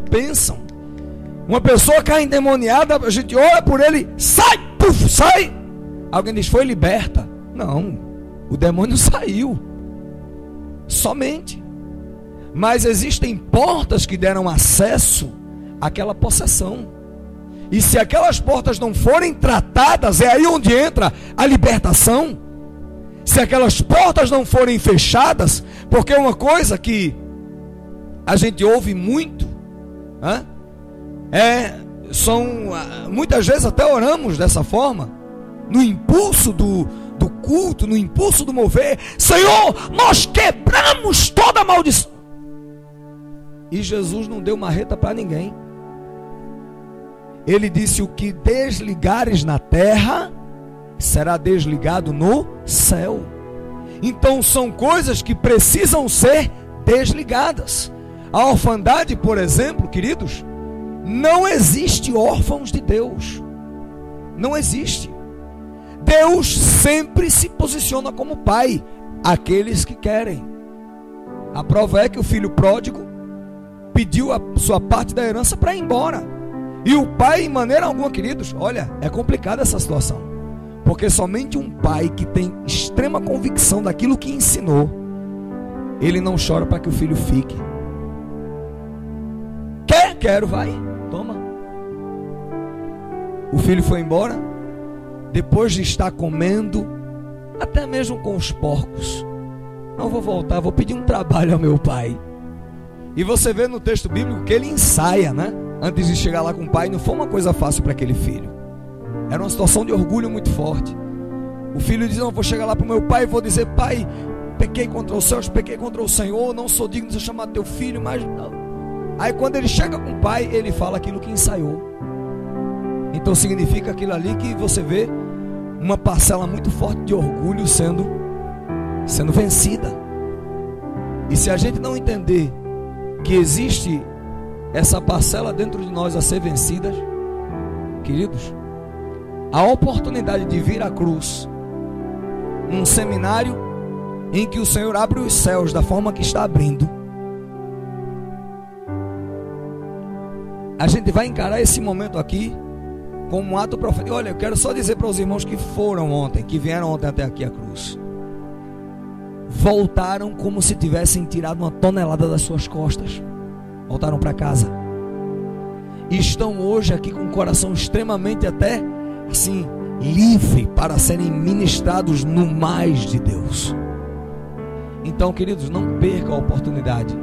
pensam. Uma pessoa cai endemoniada, a gente ora por ele, sai, puf, sai. Alguém diz, foi liberta. Não, o demônio saiu. Somente. Mas existem portas que deram acesso àquela possessão. E se aquelas portas não forem tratadas, é aí onde entra a libertação. Se aquelas portas não forem fechadas, porque uma coisa que a gente ouve muito, muitas vezes até oramos dessa forma, no impulso do culto, no impulso do mover: Senhor, nós quebramos toda a maldição. E Jesus não deu marreta para ninguém. Ele disse: o que desligares na terra será desligado no céu. Então são coisas que precisam ser desligadas. A orfandade, por exemplo, queridos, não existe órfãos de Deus. Não existe. Deus sempre se posiciona como pai àqueles que querem. A prova é que o filho pródigo pediu a sua parte da herança para ir embora. E o pai, em maneira alguma, queridos, olha, é complicada essa situação. Porque somente um pai que tem extrema convicção daquilo que ensinou, ele não chora para que o filho fique. Quero, vai, toma. O filho foi embora, depois de estar comendo, até mesmo com os porcos. Não vou voltar, vou pedir um trabalho ao meu pai. E você vê no texto bíblico que ele ensaia, né? Antes de chegar lá com o pai, não foi uma coisa fácil para aquele filho. Era uma situação de orgulho muito forte. O filho diz: não, vou chegar lá para o meu pai e vou dizer: pai, pequei contra os céus, pequei contra o Senhor, não sou digno de ser chamado teu filho, mas não. Aí quando ele chega com o pai, ele fala aquilo que ensaiou. Então significa aquilo ali que você vê uma parcela muito forte de orgulho sendo vencida. E se a gente não entender que existe essa parcela dentro de nós a ser vencida, queridos, a oportunidade de vir à cruz, num seminário em que o Senhor abre os céus da forma que está abrindo, a gente vai encarar esse momento aqui como um ato profético. Olha, eu quero só dizer para os irmãos que foram ontem, que vieram ontem até aqui à cruz, voltaram como se tivessem tirado uma tonelada das suas costas. Voltaram para casa. E estão hoje aqui com o coração extremamente até assim, livre para serem ministrados no mais de Deus. Então, queridos, não perca a oportunidade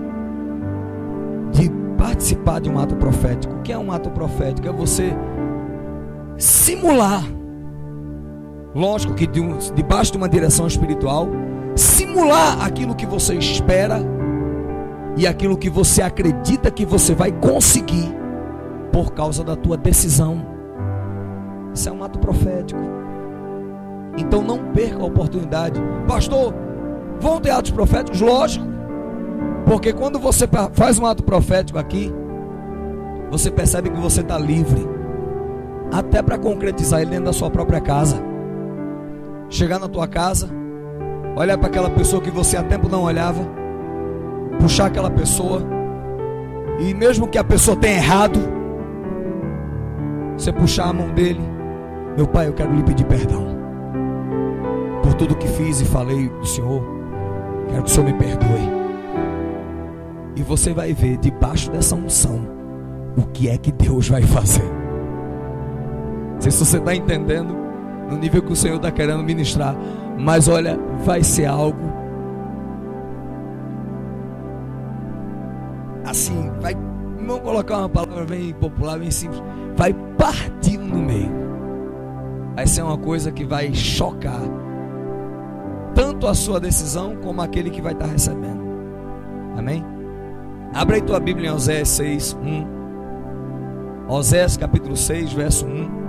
de participar de um ato profético. O que é um ato profético? É você simular, lógico que debaixo de uma direção espiritual, simular aquilo que você espera e aquilo que você acredita que você vai conseguir por causa da tua decisão. Isso é um ato profético. Então não perca a oportunidade. Pastor, vão ter atos proféticos? Lógico. Porque quando você faz um ato profético aqui, você percebe que você está livre, até para concretizar ele dentro da sua própria casa. Chegar na tua casa, olhar para aquela pessoa que você há tempo não olhava, puxar aquela pessoa, e mesmo que a pessoa tenha errado, você puxar a mão dele: meu pai, eu quero lhe pedir perdão por tudo que fiz e falei do Senhor, quero que o Senhor me perdoe. E você vai ver debaixo dessa unção o que é que Deus vai fazer. Não sei se você está entendendo no nível que o Senhor está querendo ministrar, mas olha, vai ser algo assim, vai, vamos colocar uma palavra bem popular, bem simples, vai partir no meio. Vai ser uma coisa que vai chocar tanto a sua decisão como aquele que vai estar recebendo. Amém? Abre aí tua Bíblia em Oséias 6, 1. Oséias capítulo 6, verso 1.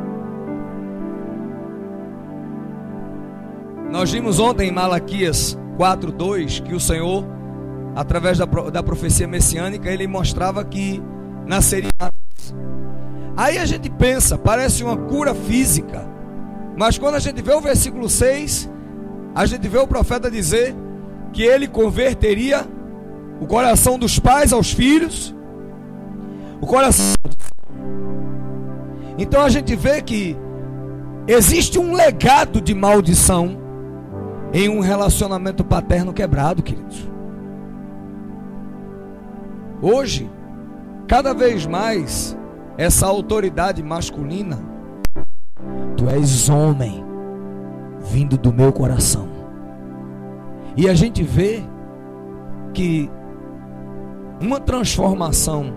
Nós vimos ontem em Malaquias 4, 2 que o Senhor, através da profecia messiânica, ele mostrava que nasceria. Aí a gente pensa, parece uma cura física, mas quando a gente vê o versículo 6, a gente vê o profeta dizer que ele converteria o coração dos pais aos filhos, O coração. Então a gente vê que existe um legado de maldição em um relacionamento paterno quebrado, queridos. Hoje, cada vez mais, essa autoridade masculina, tu és homem, vindo do meu coração. E a gente vê que uma transformação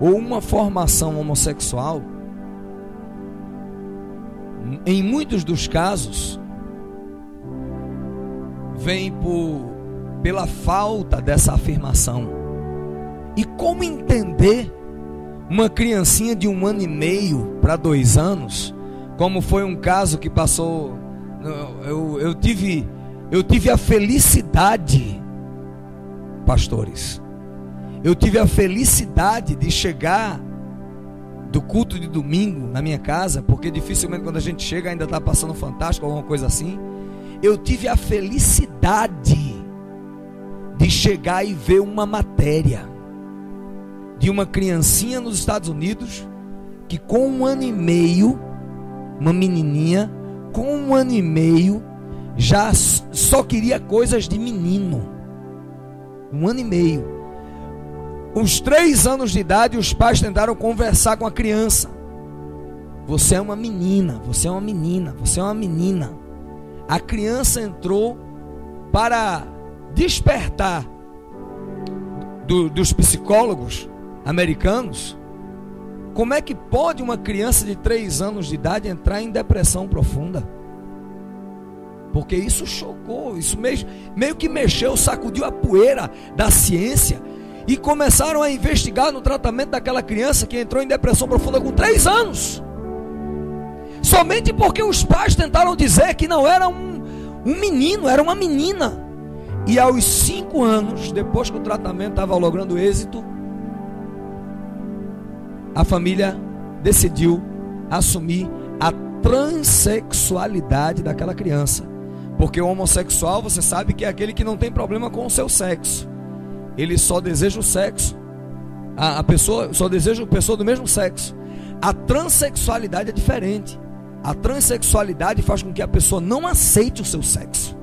ou uma formação homossexual, em muitos dos casos, vem pela falta dessa afirmação. E como entender uma criancinha de 1 ano e meio para 2 anos, como foi um caso que passou, eu tive a felicidade, pastores, eu tive a felicidade de chegar do culto de domingo na minha casa, porque dificilmente quando a gente chega ainda está passando Fantástico, alguma coisa assim. Eu tive a felicidade de chegar e ver uma matéria de uma criancinha nos Estados Unidos que com 1 ano e meio, uma menininha com 1 ano e meio, já só queria coisas de menino. 1 ano e meio. Uns 3 anos de idade, os pais tentaram conversar com a criança. Você é uma menina, você é uma menina, você é uma menina. A criança entrou para despertar dos psicólogos americanos. Como é que pode uma criança de 3 anos de idade entrar em depressão profunda? Porque isso chocou, isso meio que mexeu, sacudiu a poeira da ciência. E começaram a investigar no tratamento daquela criança que entrou em depressão profunda com 3 anos. Somente porque os pais tentaram dizer que não era um menino, era uma menina. E aos 5 anos, depois que o tratamento estava logrando êxito, a família decidiu assumir a transexualidade daquela criança. Porque o homossexual, você sabe que é aquele que não tem problema com o seu sexo. Ele só deseja o sexo. A pessoa só deseja a pessoa do mesmo sexo. A transexualidade é diferente. A transexualidade faz com que a pessoa não aceite o seu sexo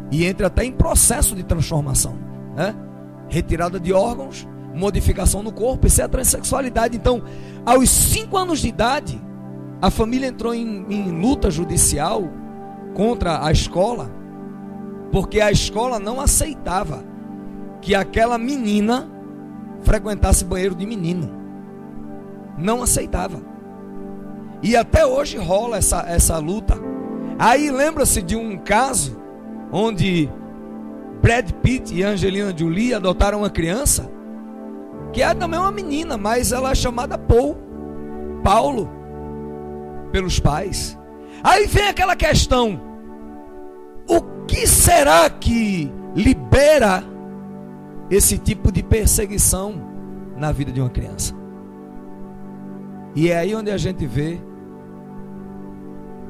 e entre até em processo de transformação, né? Retirada de órgãos, modificação no corpo. Isso é a transexualidade. Então, aos 5 anos de idade, a família entrou em luta judicial contra a escola, porque a escola não aceitava que aquela menina frequentasse banheiro de menino. Não aceitava. E até hoje rola essa luta. Aí lembra-se de um caso onde Brad Pitt e Angelina Jolie adotaram uma criança que é também uma menina, mas ela é chamada Paulo pelos pais. Aí vem aquela questão: o que será que libera esse tipo de perseguição na vida de uma criança? E é aí onde a gente vê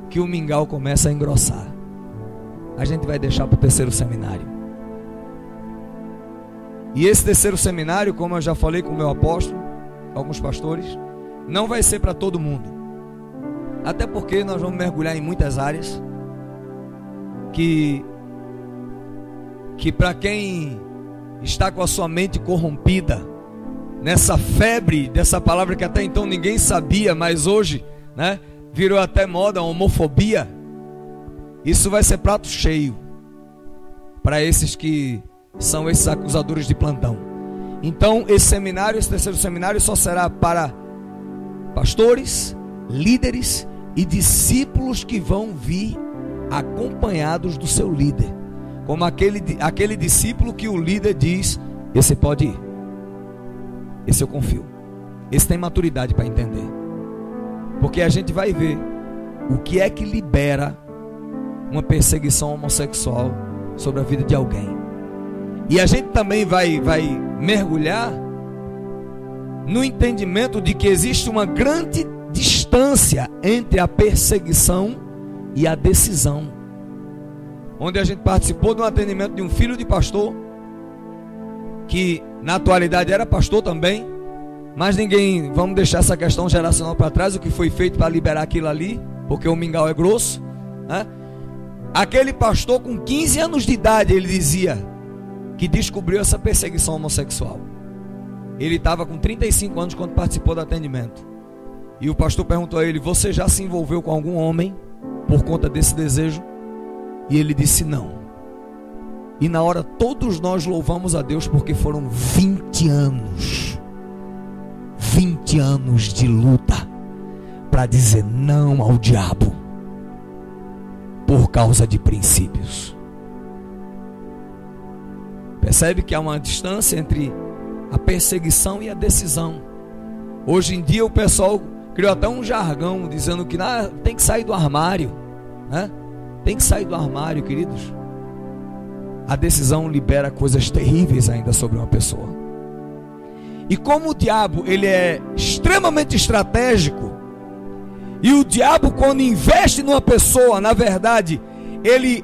que o mingau começa a engrossar. A gente vai deixar para o 3º seminário. E esse 3º seminário, como eu já falei com o meu apóstolo, alguns pastores, não vai ser para todo mundo. Até porque nós vamos mergulhar em muitas áreas que para quem está com a sua mente corrompida, nessa febre dessa palavra que até então ninguém sabia, mas hoje, né, virou até moda, a homofobia. Isso vai ser prato cheio para esses que são esses acusadores de plantão. Então esse seminário, esse 3º seminário só será para pastores, líderes e discípulos que vão vir acompanhados do seu líder, como aquele discípulo que o líder diz: esse pode ir, esse eu confio, esse tem maturidade para entender. Porque a gente vai ver o que é que libera uma perseguição homossexual sobre a vida de alguém. E a gente também vai mergulhar no entendimento de que existe uma grande distância entre a perseguição e a decisão. Onde a gente participou de um atendimento de um filho de pastor, que na atualidade era pastor também, Mas ninguém, vamos deixar essa questão geracional para trás, o que foi feito para liberar aquilo ali, porque o mingau é grosso, né? Aquele pastor com 15 anos de idade, ele dizia que descobriu essa perseguição homossexual. Ele estava com 35 anos quando participou do atendimento. E o pastor perguntou a ele: você já se envolveu com algum homem por conta desse desejo? E ele disse não. E na hora todos nós louvamos a Deus, porque foram 20 anos 20 anos de luta para dizer não ao diabo, por causa de princípios. Percebe que há uma distância entre a perseguição e a decisão. Hoje em dia o pessoal criou até um jargão dizendo que tem que sair do armário, né? Tem que sair do armário, queridos. A decisão libera coisas terríveis ainda sobre uma pessoa. E como o diabo, ele é extremamente estratégico, e o diabo, quando investe numa pessoa, na verdade, ele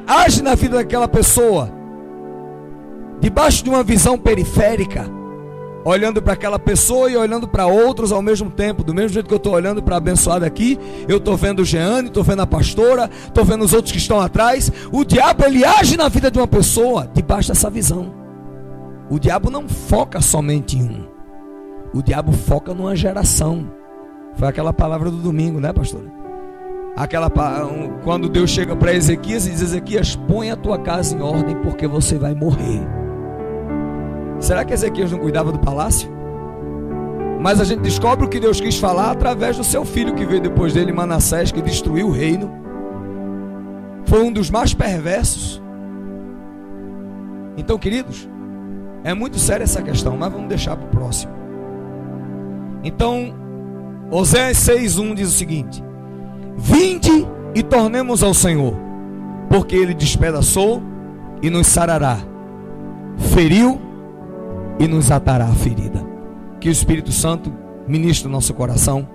age na vida daquela pessoa debaixo de uma visão periférica, olhando para aquela pessoa e olhando para outros ao mesmo tempo. Do mesmo jeito que eu estou olhando para a abençoada aqui, eu estou vendo o Jeane, estou vendo a pastora, estou vendo os outros que estão atrás. O diabo, ele age na vida de uma pessoa debaixo dessa visão. O diabo não foca somente em um. O diabo foca numa geração. Foi aquela palavra do domingo, né, pastora? Quando Deus chega para Ezequias e diz: Ezequias, põe a tua casa em ordem, porque você vai morrer. Será que Ezequias não cuidava do palácio? Mas a gente descobre o que Deus quis falar através do seu filho que veio depois dele, Manassés, que destruiu o reino. Foi um dos mais perversos. Então, queridos, é muito séria essa questão, mas vamos deixar para o próximo. Então, Oséias 6:1 diz o seguinte: vinde e tornemos ao Senhor, porque Ele despedaçou e nos sarará, feriu e nos atará a ferida. Que o Espírito Santo ministre o nosso coração,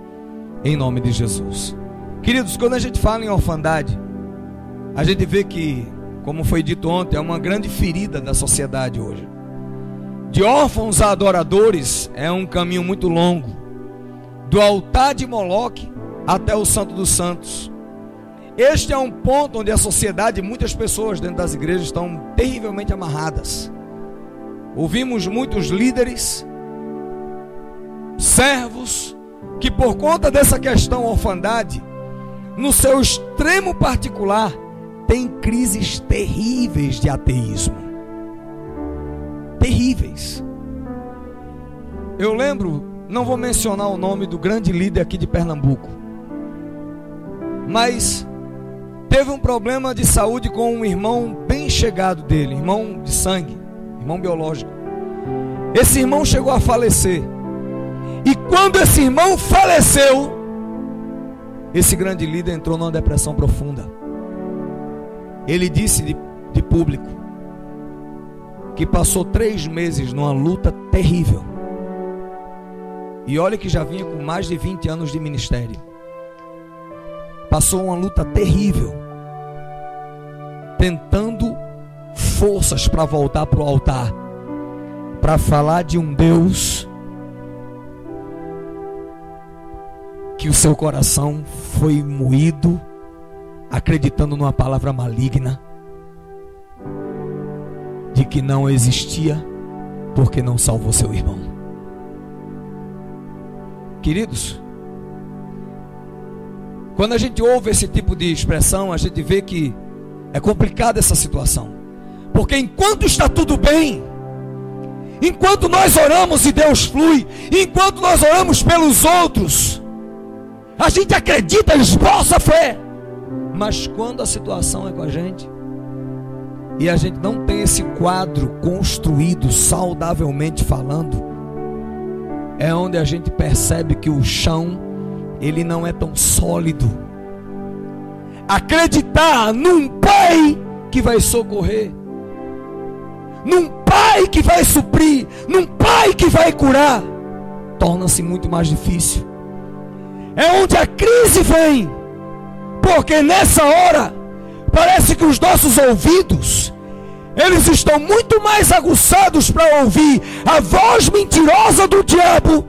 em nome de Jesus. Queridos, quando a gente fala em orfandade, a gente vê que, como foi dito ontem, é uma grande ferida da sociedade hoje. De órfãos a adoradores é um caminho muito longo, do altar de Moloque até o Santo dos Santos. Este é um ponto onde a sociedade, muitas pessoas dentro das igrejas estão terrivelmente amarradas. Ouvimos muitos líderes, servos, que por conta dessa questão orfandade, no seu extremo particular, tem crises terríveis de ateísmo. Terríveis. Eu lembro, não vou mencionar o nome do grande líder aqui de Pernambuco, mas teve um problema de saúde com um irmão bem chegado dele, irmão de sangue, irmão biológico. Esse irmão chegou a falecer. E quando esse irmão faleceu, esse grande líder entrou numa depressão profunda. Ele disse de público que passou 3 meses numa luta terrível. E olha que já vinha com mais de 20 anos de ministério. Passou uma luta terrível, tentando forças para voltar para o altar, para falar de um Deus que o seu coração foi moído, acreditando numa palavra maligna, de que não existia, porque não salvou seu irmão. Queridos, quando a gente ouve esse tipo de expressão, a gente vê que é complicada essa situação, porque enquanto está tudo bem, enquanto nós oramos e Deus flui, enquanto nós oramos pelos outros, a gente acredita, esboça fé. Mas quando a situação é com a gente, e a gente não tem esse quadro construído saudavelmente falando, é onde a gente percebe que o chão, ele não é tão sólido. Acreditar num Pai que vai socorrer, num Pai que vai suprir, num Pai que vai curar, torna-se muito mais difícil. É onde a crise vem, porque nessa hora parece que os nossos ouvidos, eles estão muito mais aguçados para ouvir a voz mentirosa do diabo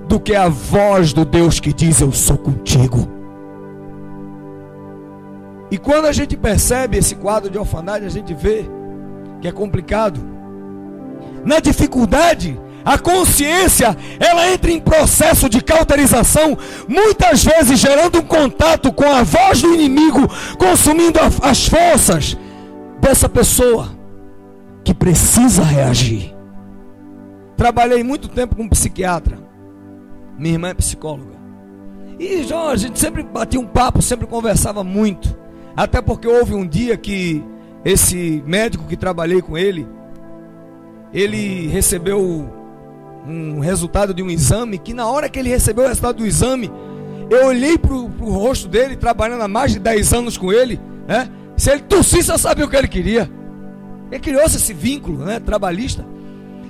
do que a voz do Deus que diz: eu sou contigo. E quando a gente percebe esse quadro de orfandade, a gente vê que é complicado. Na dificuldade, a consciência, ela entra em processo de cauterização, muitas vezes gerando um contato com a voz do inimigo, consumindo as forças dessa pessoa que precisa reagir. Trabalhei muito tempo com um psiquiatra. Minha irmã é psicóloga. E a gente sempre batia um papo, sempre conversava muito. Até porque houve um dia que esse médico que trabalhei com ele recebeu um resultado de um exame, que na hora que ele recebeu o resultado do exame, eu olhei pro rosto dele, trabalhando há mais de 10 anos com ele, né? Se ele tossisse, eu sabia o que ele queria. Ele criou esse vínculo, né, trabalhista.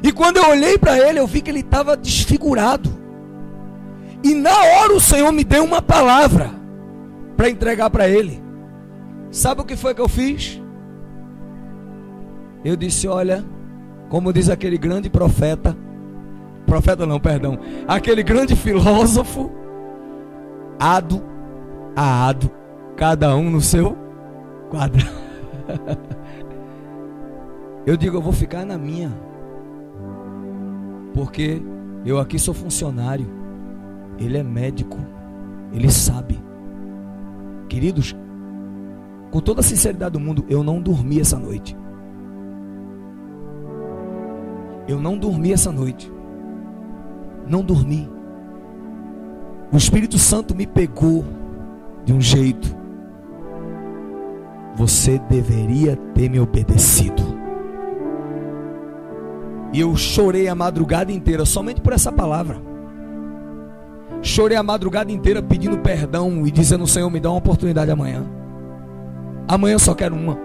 E quando eu olhei para ele, eu vi que ele estava desfigurado. E na hora o Senhor me deu uma palavra para entregar para ele. Sabe o que foi que eu fiz? Eu disse: olha, como diz aquele grande profeta, aquele grande filósofo, ado a ado, cada um no seu quadrado. Eu digo: eu vou ficar na minha, porque eu aqui sou funcionário, ele é médico, ele sabe. Queridos, com toda a sinceridade do mundo, eu não dormi essa noite. Eu não dormi essa noite. Não dormi. O Espírito Santo me pegou de um jeito. Você deveria ter me obedecido. E eu chorei a madrugada inteira somente por essa palavra. Chorei a madrugada inteira pedindo perdão e dizendo: Senhor, me dá uma oportunidade amanhã. Amanhã eu só quero uma.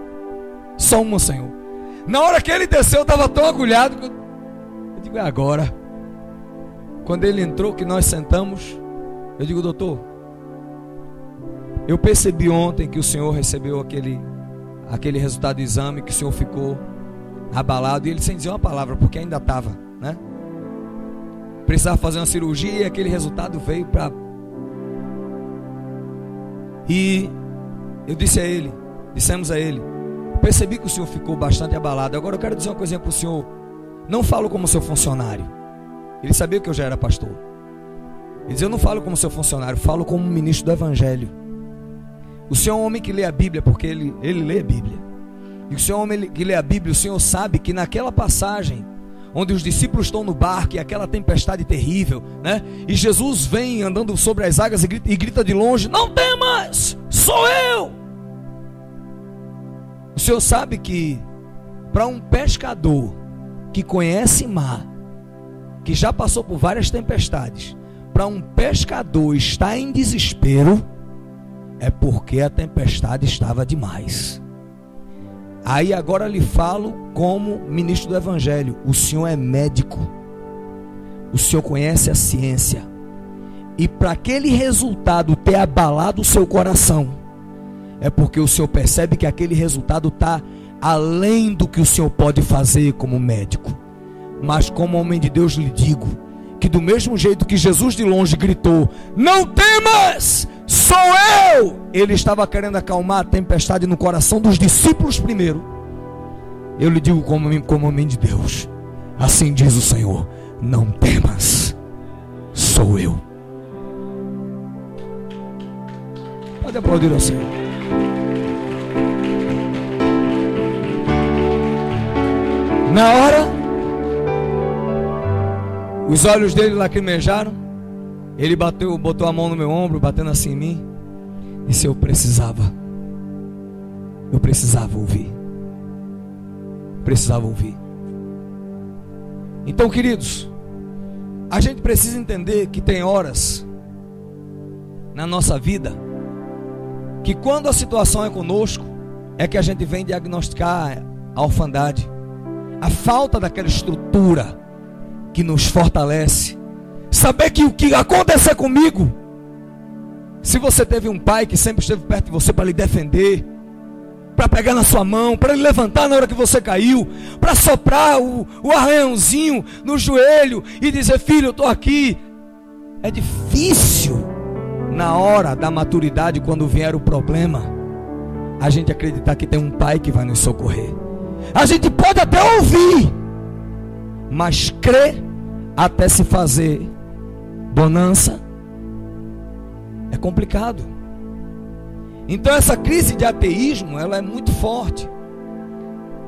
Só uma, Senhor. Na hora que ele desceu, eu estava tão agulhado que eu digo: é agora. Quando ele entrou, que nós sentamos, eu digo: doutor, eu percebi ontem que o senhor recebeu aquele resultado do exame, que o senhor ficou abalado. E ele sem dizer uma palavra, porque ainda estava, né? Precisava fazer uma cirurgia e aquele resultado veio para... E eu dissemos a ele: percebi que o senhor ficou bastante abalado. Agora eu quero dizer uma coisinha para o senhor. Não falo como seu funcionário. Ele sabia que eu já era pastor. Ele dizia: eu não falo como seu funcionário, falo como ministro do Evangelho. O senhor é um homem que lê a Bíblia, porque ele lê a Bíblia. E o senhor é um homem que lê a Bíblia. O senhor sabe que naquela passagem onde os discípulos estão no barco e aquela tempestade terrível, né? E Jesus vem andando sobre as águas e grita de longe: não temas, sou eu. O senhor sabe que para um pescador que conhece mar, que já passou por várias tempestades, para um pescador estar em desespero, é porque a tempestade estava demais. Aí agora lhe falo como ministro do Evangelho: o senhor é médico, o senhor conhece a ciência, e para aquele resultado ter abalado o seu coração, é porque o senhor percebe que aquele resultado está além do que o senhor pode fazer como médico. Mas como homem de Deus lhe digo, que do mesmo jeito que Jesus de longe gritou: não temas, sou eu, ele estava querendo acalmar a tempestade no coração dos discípulos primeiro. Eu lhe digo como homem de Deus: assim diz o Senhor, não temas, sou eu. Pode aplaudir ao Senhor. Na hora, os olhos dele lacrimejaram. Ele botou a mão no meu ombro, batendo assim em mim. Disse: eu precisava ouvir. Precisava ouvir. Então, queridos, a gente precisa entender que tem horas na nossa vida que quando a situação é conosco, é que a gente vem diagnosticar a orfandade, a falta daquela estrutura que nos fortalece. Saber que o que acontecer comigo, se você teve um pai que sempre esteve perto de você para lhe defender, para pegar na sua mão, para ele levantar na hora que você caiu, para soprar o arranhãozinho no joelho e dizer: filho, eu estou aqui. É difícil na hora da maturidade, quando vier o problema, a gente acreditar que tem um pai que vai nos socorrer. A gente pode até ouvir, mas crer até se fazer bonança é complicado. Então essa crise de ateísmo, ela é muito forte.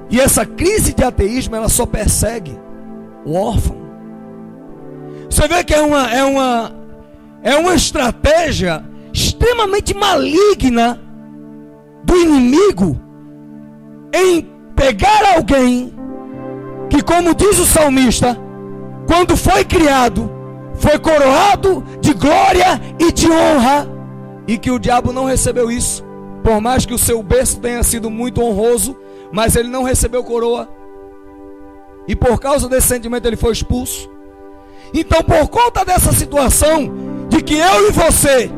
E essa crise de ateísmo, ela só persegue o órfão. Você vê que é uma estratégia extremamente maligna do inimigo em pegar alguém que, como diz o salmista, quando foi criado, foi coroado de glória e de honra, e que o diabo não recebeu isso. Por mais que o seu berço tenha sido muito honroso, mas ele não recebeu coroa, e por causa desse sentimento ele foi expulso. Então, por conta dessa situação de que eu e você,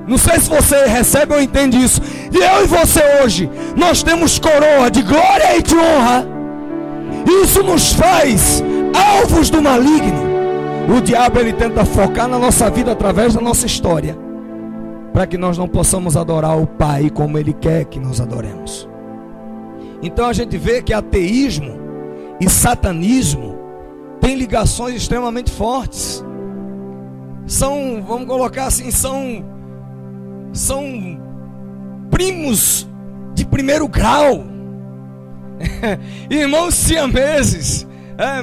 não sei se você recebe ou entende isso, de eu e você hoje, nós temos coroa de glória e de honra, isso nos faz alvos do maligno. O diabo, ele tenta focar na nossa vida através da nossa história, para que nós não possamos adorar o Pai como Ele quer que nós adoremos. Então a gente vê que ateísmo e satanismo têm ligações extremamente fortes. São, vamos colocar assim, são primos de primeiro grau. Irmãos siameses,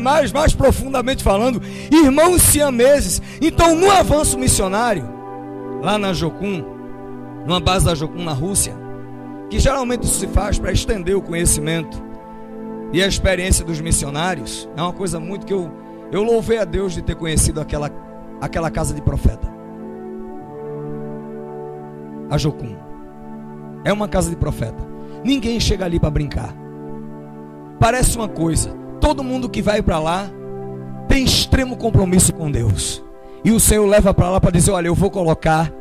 mais profundamente falando, irmãos siameses. Então, no avanço missionário, lá na Jokun, numa base da Jokun na Rússia, que geralmente isso se faz para estender o conhecimento e a experiência dos missionários, é uma coisa muito que eu louvei a Deus de ter conhecido aquela casa de profeta. A Jokun é uma casa de profeta. Ninguém chega ali para brincar. Parece uma coisa, todo mundo que vai para lá tem extremo compromisso com Deus, e o Senhor leva para lá para dizer: olha, eu vou colocar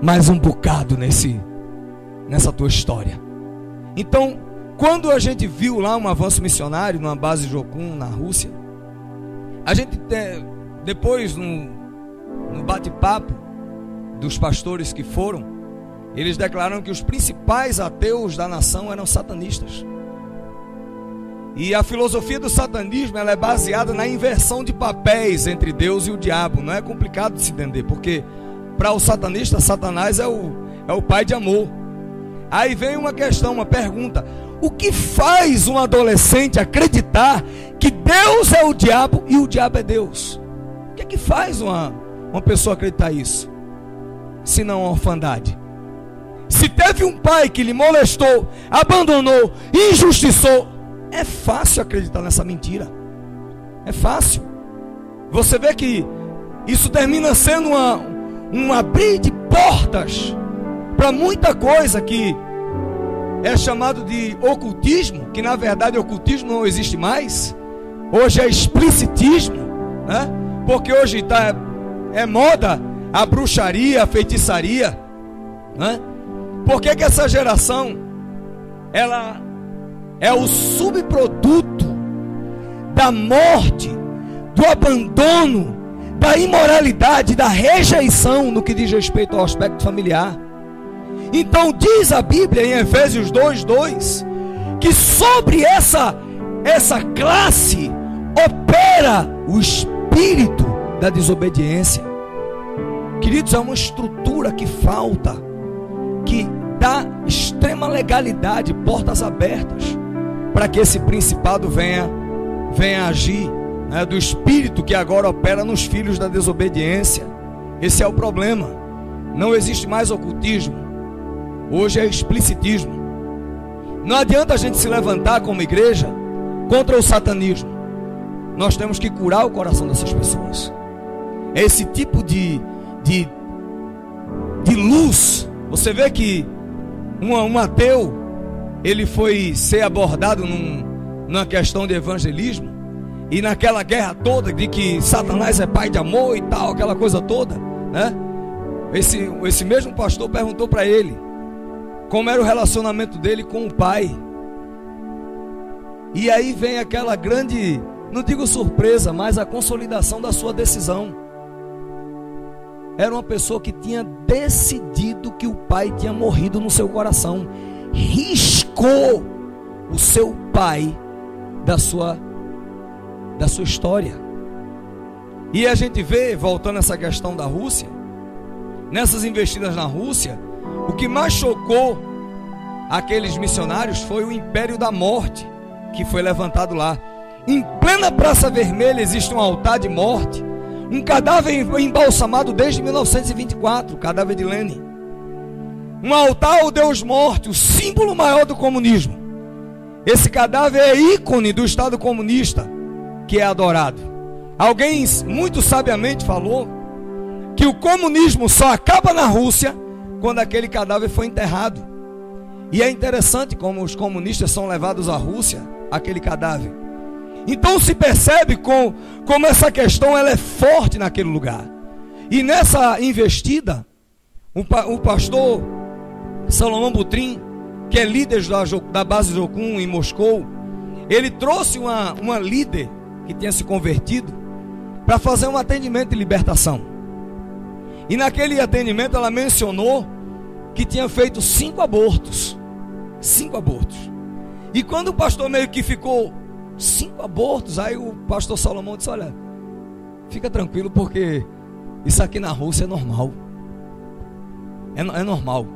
mais um bocado nessa tua história. Então, quando a gente viu lá um avanço missionário numa base Jokun na Rússia, a gente depois no bate-papo dos pastores que foram, eles declararam que os principais ateus da nação eram satanistas. E a filosofia do satanismo, ela é baseada na inversão de papéis entre Deus e o diabo. Não é complicado de se entender, porque para o satanista, Satanás é o pai de amor. Aí vem uma questão, uma pergunta: o que faz um adolescente acreditar que Deus é o diabo e o diabo é Deus? O que é que faz uma pessoa acreditar isso? Se não a orfandade. Se teve um pai que lhe molestou, abandonou, injustiçou, é fácil acreditar nessa mentira. É fácil. Você vê que isso termina sendo um abrir de portas para muita coisa que é chamado de ocultismo, que na verdade ocultismo não existe mais. Hoje é explicitismo, né? Porque hoje é moda a bruxaria, a feitiçaria, né? Por que essa geração, ela é o subproduto da morte, do abandono, da imoralidade, da rejeição no que diz respeito ao aspecto familiar. Então diz a Bíblia em Efésios 2:2 que sobre essa classe opera o espírito da desobediência. Queridos, é uma estrutura que falta, que dá extrema legalidade, portas abertas, para que esse principado venha agir, né, do espírito que agora opera nos filhos da desobediência. Esse é o problema. Não existe mais ocultismo, hoje é explicitismo. Não adianta a gente se levantar como igreja contra o satanismo. Nós temos que curar o coração dessas pessoas. É esse tipo de luz. Você vê que um ateu, ele foi ser abordado numa questão de evangelismo, e naquela guerra toda de que Satanás é pai de amor e tal, aquela coisa toda, né? Esse mesmo pastor perguntou para ele: como era o relacionamento dele com o pai. E aí vem aquela grande, não digo surpresa, mas a consolidação da sua decisão. Era uma pessoa que tinha decidido que o pai tinha morrido no seu coração. Riscou o seu pai da sua história. E a gente vê, voltando a essa questão da Rússia, nessas investidas na Rússia, o que mais chocou aqueles missionários foi o Império da Morte, que foi levantado lá. Em plena Praça Vermelha existe um altar de morte, um cadáver embalsamado desde 1924, o cadáver de Lenin. Um altar ao Deus Morte, o símbolo maior do comunismo. Esse cadáver é ícone do Estado comunista, que é adorado. Alguém muito sabiamente falou que o comunismo só acaba na Rússia quando aquele cadáver foi enterrado. E é interessante como os comunistas são levados à Rússia, aquele cadáver. Então se percebe como essa questão ela é forte naquele lugar. E nessa investida, o pastor Salomão Butrin, que é líder da base Jokun em Moscou, ele trouxe uma líder que tinha se convertido para fazer um atendimento de libertação. E naquele atendimento ela mencionou que tinha feito 5 abortos. 5 abortos. E quando o pastor meio que ficou 5 abortos, aí o pastor Salomão disse: olha, fica tranquilo, porque isso aqui na Rússia é normal. É normal.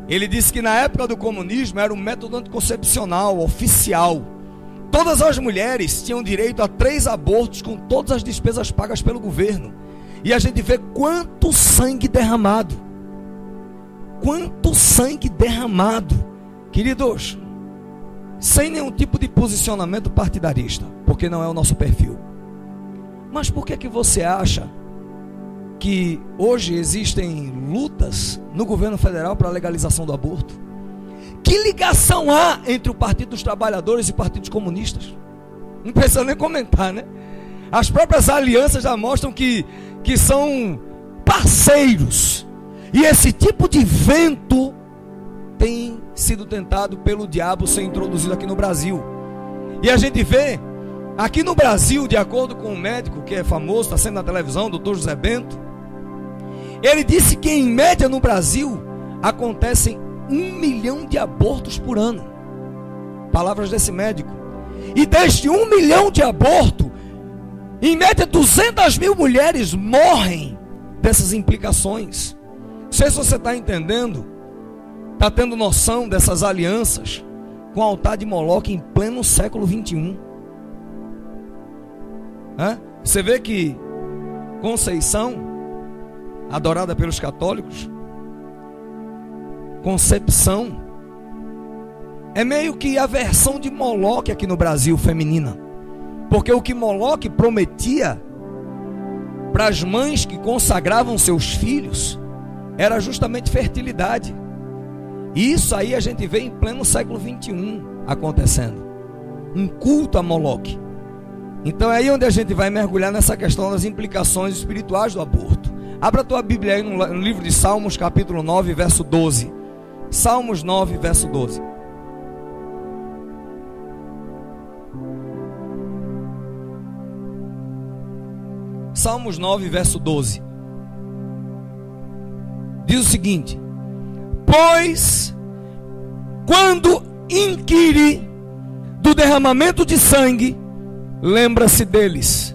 Ele disse que na época do comunismo era um método anticoncepcional oficial. Todas as mulheres tinham direito a 3 abortos com todas as despesas pagas pelo governo. E a gente vê quanto sangue derramado. Quanto sangue derramado. Queridos, sem nenhum tipo de posicionamento partidarista, porque não é o nosso perfil. Mas por que você acha que hoje existem lutas no governo federal para a legalização do aborto? Que ligação há entre o Partido dos Trabalhadores e partidos comunistas? Não precisa nem comentar, né? As próprias alianças já mostram que são parceiros. E esse tipo de vento tem sido tentado pelo diabo ser introduzido aqui no Brasil. E a gente vê aqui no Brasil, de acordo com um médico que é famoso, está sendo na televisão, Dr. José Bento, ele disse que em média no Brasil acontecem 1 milhão de abortos por ano. Palavras desse médico. E deste 1 milhão de abortos, em média 200 mil mulheres morrem dessas implicações. Não sei se você está entendendo, está tendo noção dessas alianças com o altar de Moloque em pleno século 21. Você vê que Conceição, adorada pelos católicos, Concepção, é meio que a versão de Moloque aqui no Brasil, feminina. Porque o que Moloque prometia para as mães que consagravam seus filhos era justamente fertilidade. E isso aí a gente vê em pleno século 21 acontecendo. Um culto a Moloque. Então é aí onde a gente vai mergulhar nessa questão das implicações espirituais do aborto. Abra a tua Bíblia aí no livro de Salmos, capítulo 9, verso 12. Salmos 9, verso 12. Salmos 9, verso 12. Diz o seguinte: pois quando inquire do derramamento de sangue, lembra-se deles.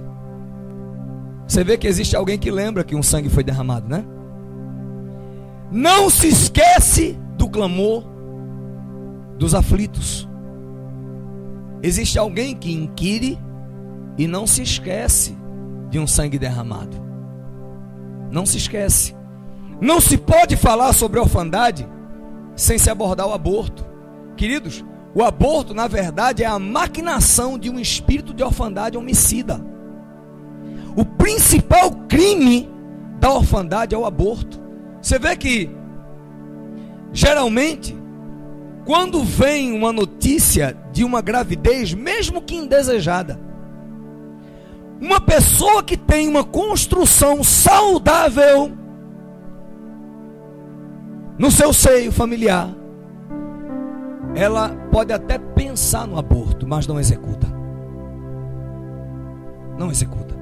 Você vê que existe alguém que lembra que um sangue foi derramado, né? Não se esquece do clamor dos aflitos. Existe alguém que inquire e não se esquece de um sangue derramado. Não se esquece. Não se pode falar sobre orfandade sem se abordar o aborto. Queridos, o aborto na verdade é a maquinação de um espírito de orfandade homicida. O principal crime da orfandade é o aborto. Você vê que geralmente quando vem uma notícia de uma gravidez, mesmo que indesejada, uma pessoa que tem uma construção saudável no seu seio familiar, ela pode até pensar no aborto, mas não executa. Não executa.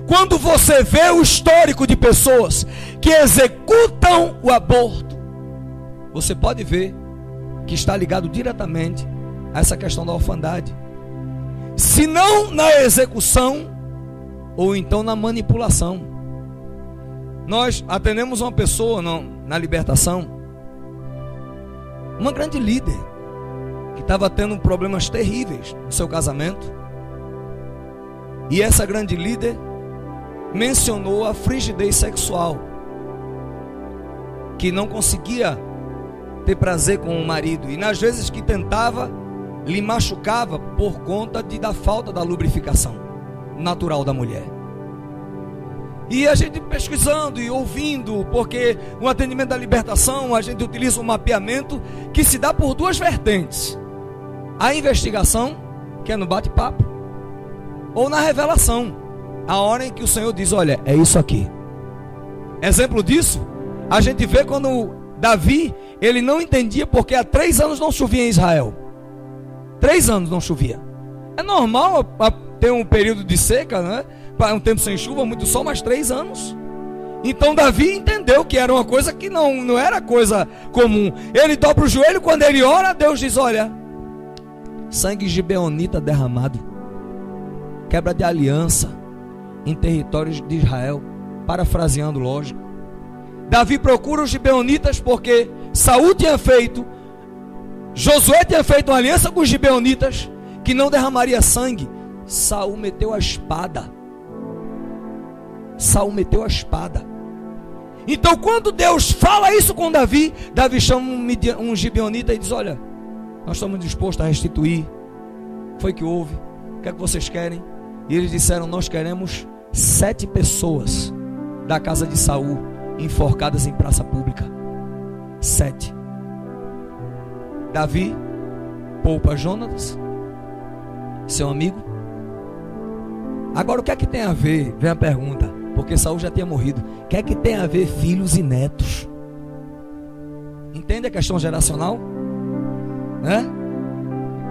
Quando você vê o histórico de pessoas que executam o aborto, você pode ver que está ligado diretamente a essa questão da orfandade. Se não na execução, ou então na manipulação. Nós atendemos uma pessoa na libertação, uma grande líder, que estava tendo problemas terríveis no seu casamento. E essa grande líder mencionou a frigidez sexual, que não conseguia ter prazer com o marido, e nas vezes que tentava, lhe machucava por conta da falta da lubrificação natural da mulher. E a gente pesquisando e ouvindo, porque o atendimento da libertação, a gente utiliza um mapeamento que se dá por duas vertentes: a investigação, que é no bate-papo, ou na revelação, a hora em que o Senhor diz: olha, é isso aqui. Exemplo disso, a gente vê quando Davi, ele não entendia porque há 3 anos não chovia em Israel. 3 anos não chovia. É normal ter um período de seca, né? Um tempo sem chuva, muito sol, mas 3 anos. Então Davi entendeu que era uma coisa que não era coisa comum. Ele dobra o joelho, quando ele ora, Deus diz: olha, sangue gibeonita derramado, quebra de aliança em territórios de Israel. Parafraseando, lógico. Davi procura os gibeonitas porque Saul tinha feito, Josué tinha feito uma aliança com os gibeonitas que não derramaria sangue. Saul meteu a espada. Saul meteu a espada. Então quando Deus fala isso com Davi, Davi chama um gibeonita e diz: olha, nós estamos dispostos a restituir. Foi que houve? O que é que vocês querem? E eles disseram: nós queremos 7 pessoas da casa de Saul enforcadas em praça pública. 7. Davi poupa Jonatas, seu amigo. Agora o que é que tem a ver? Vem a pergunta, porque Saul já tinha morrido. O que é que tem a ver filhos e netos? Entende a questão geracional? Né?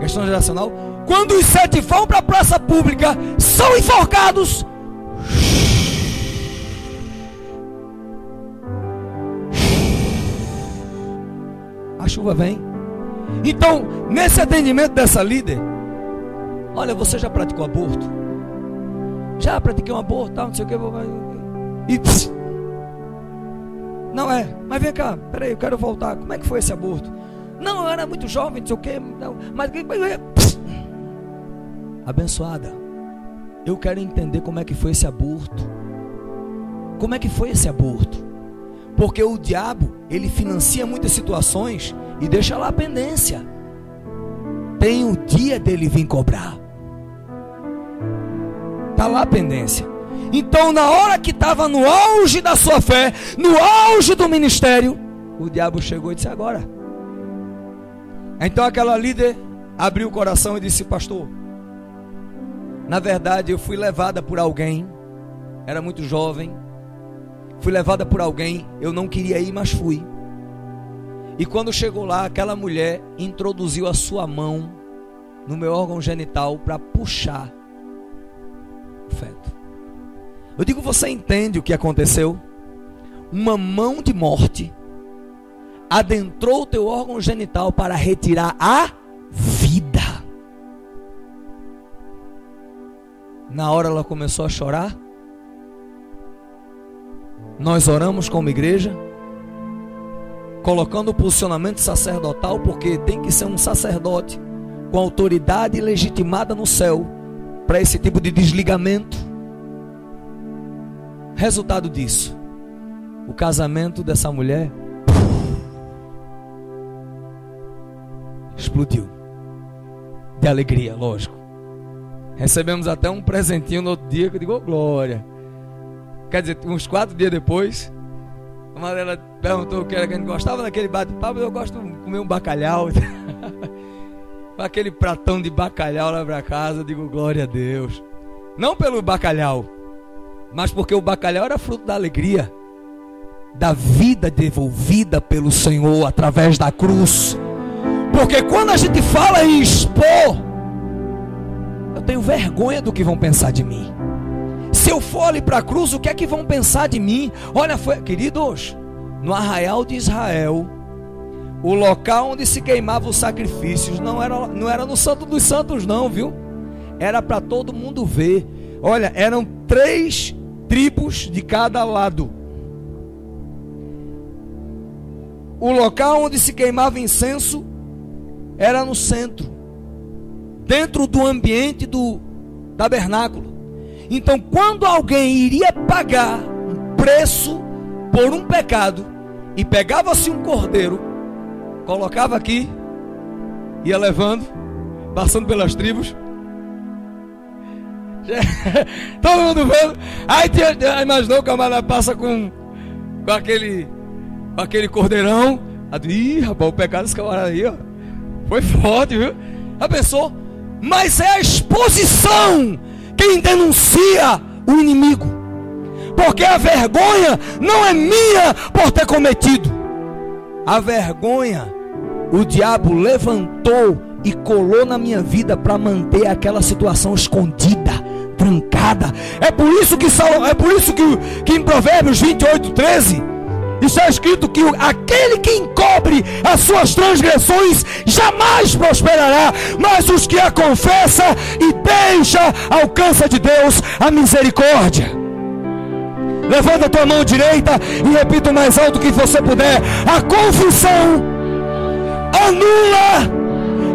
Questão geracional. Quando os 7 vão para a praça pública, são enforcados. A chuva vem. Então, nesse atendimento dessa líder, olha, você já praticou aborto? Já pratiquei um aborto, tal, não sei o que. E não é, mas vem cá, peraí, eu quero voltar. Como é que foi esse aborto? Não, eu era muito jovem, não sei o que. Mas abençoada, eu quero entender como é que foi esse aborto. Como é que foi esse aborto? Porque o diabo, ele financia muitas situações e deixa lá a pendência. Tem o dia dele vir cobrar. Está lá a pendência. Então na hora que estava no auge da sua fé, no auge do ministério, o diabo chegou e disse: agora. Então aquela líder abriu o coração e disse: pastor, na verdade eu fui levada por alguém, era muito jovem, fui levada por alguém, eu não queria ir, mas fui. E quando chegou lá, aquela mulher introduziu a sua mão no meu órgão genital para puxar o feto. Eu digo, você entende o que aconteceu? Uma mão de morte adentrou o teu órgão genital para retirar a vida. Na hora ela começou a chorar. Nós oramos como igreja, colocando o posicionamento sacerdotal, porque tem que ser um sacerdote com autoridade legitimada no céu para esse tipo de desligamento. Resultado disso, o casamento dessa mulher explodiu de alegria, lógico. Recebemos até um presentinho no outro dia, que eu digo, oh, glória. Quer dizer, uns 4 dias depois, uma dela perguntou o que era que a gente gostava daquele bate-papo. Eu gosto de comer um bacalhau. Aquele pratão de bacalhau lá para casa. Eu digo, glória a Deus. Não pelo bacalhau, mas porque o bacalhau era fruto da alegria, da vida devolvida pelo Senhor através da cruz. Porque quando a gente fala em expor, eu tenho vergonha do que vão pensar de mim. Se eu for ali para a cruz, o que é que vão pensar de mim? Olha, queridos, no arraial de Israel, o local onde se queimava os sacrifícios não era no Santo dos Santos não, viu? Era para todo mundo ver. Olha, eram 3 tribos de cada lado. O local onde se queimava incenso era no centro, dentro do ambiente do tabernáculo. Então, quando alguém iria pagar um preço por um pecado, e pegava-se um cordeiro, colocava aqui, ia levando, passando pelas tribos, todo mundo vendo. Aí imaginou, o camarada passa com aquele cordeirão. Ih, rapaz, o pecado desse camarada aí, ó, foi forte, viu? Já pensou? Mas é a exposição quem denuncia o inimigo. Porque a vergonha não é minha por ter cometido. A vergonha o diabo levantou e colou na minha vida para manter aquela situação escondida, trancada. É por isso que em Provérbios 28:13 está escrito que aquele que encobre as suas transgressões jamais prosperará, mas os que a confessa e deixa alcança de Deus a misericórdia. Levanta a tua mão direita e repita o mais alto que você puder: a confissão anula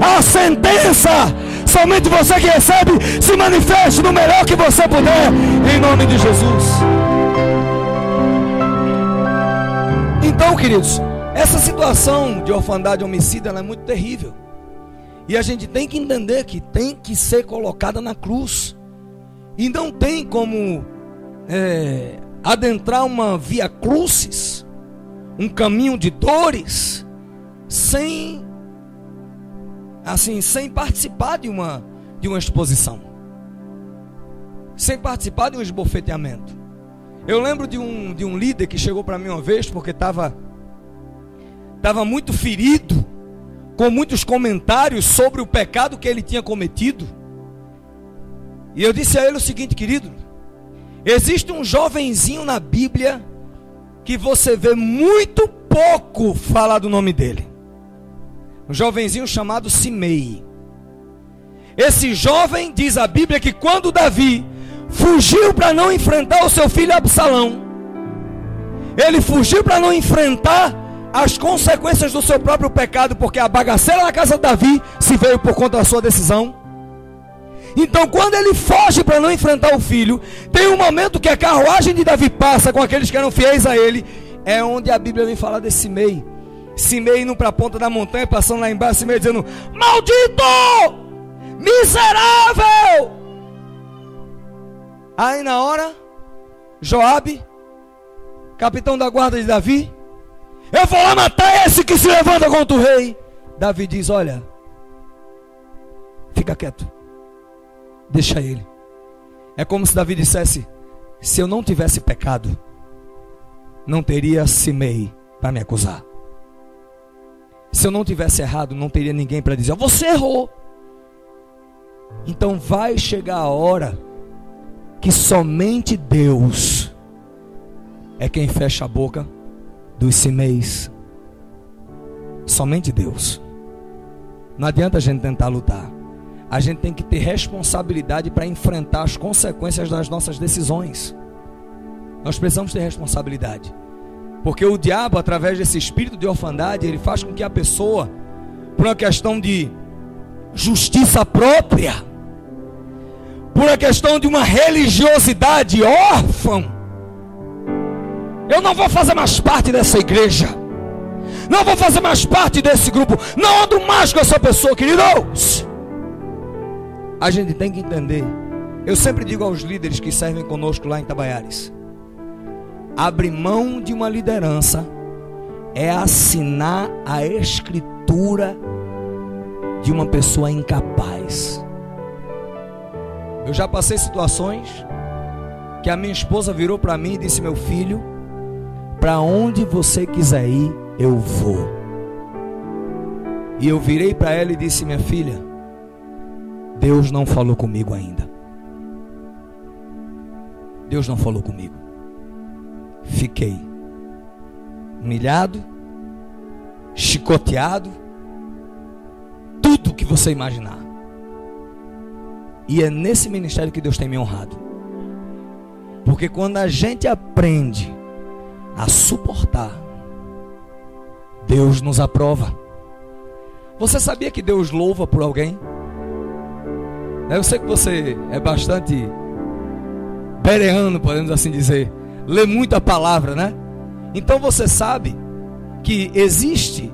a sentença. Somente você que recebe, se manifeste no melhor que você puder, em nome de Jesus. Então, queridos, essa situação de orfandade e homicídio, ela é muito terrível. E a gente tem que entender que tem que ser colocada na cruz. E não tem como adentrar uma via crucis, um caminho de dores, sem participar de uma exposição, sem participar de um esbofeteamento. Eu lembro de um líder que chegou para mim uma vez, porque estava muito ferido, com muitos comentários sobre o pecado que ele tinha cometido. E eu disse a ele o seguinte: querido, existe um jovenzinho na Bíblia que você vê muito pouco falar do nome dele. Um jovenzinho chamado Simei. Esse jovem, diz a Bíblia, que quando Davi fugiu para não enfrentar o seu filho Absalão, ele fugiu para não enfrentar as consequências do seu próprio pecado, porque a bagaceira na casa de Davi se veio por conta da sua decisão. Então, quando ele foge para não enfrentar o filho, tem um momento que a carruagem de Davi passa com aqueles que eram fiéis a ele. É onde a Bíblia vem falar desse Simei. Simei indo para a ponta da montanha, passando lá embaixo, Simei dizendo: maldito, miserável. Aí na hora, Joabe, capitão da guarda de Davi: eu vou lá matar esse que se levanta contra o rei. Davi diz: olha, fica quieto, deixa ele. É como se Davi dissesse: se eu não tivesse pecado, não teria Simei para me acusar. Se eu não tivesse errado, não teria ninguém para dizer: você errou. Então vai chegar a hora que somente Deus é quem fecha a boca dos Simeis. Somente Deus. Não adianta a gente tentar lutar. A gente tem que ter responsabilidade para enfrentar as consequências das nossas decisões. Nós precisamos ter responsabilidade. Porque o diabo, através desse espírito de orfandade, ele faz com que a pessoa, por uma questão de justiça própria, por uma questão de uma religiosidade órfã, eu não vou fazer mais parte dessa igreja, não vou fazer mais parte desse grupo, não ando mais com essa pessoa, queridos. A gente tem que entender. Eu sempre digo aos líderes que servem conosco lá em Itabaiares: abrir mão de uma liderança é assinar a escritura de uma pessoa incapaz. Eu já passei situações que a minha esposa virou para mim e disse: meu filho, para onde você quiser ir, eu vou. E eu virei para ela e disse: minha filha, Deus não falou comigo ainda. Deus não falou comigo. Fiquei humilhado, chicoteado, tudo que você imaginar. E é nesse ministério que Deus tem me honrado. Porque quando a gente aprende a suportar, Deus nos aprova. Você sabia que Deus louva por alguém? Eu sei que você é bastante bereano, podemos assim dizer, lê muita palavra, né? Então você sabe que existe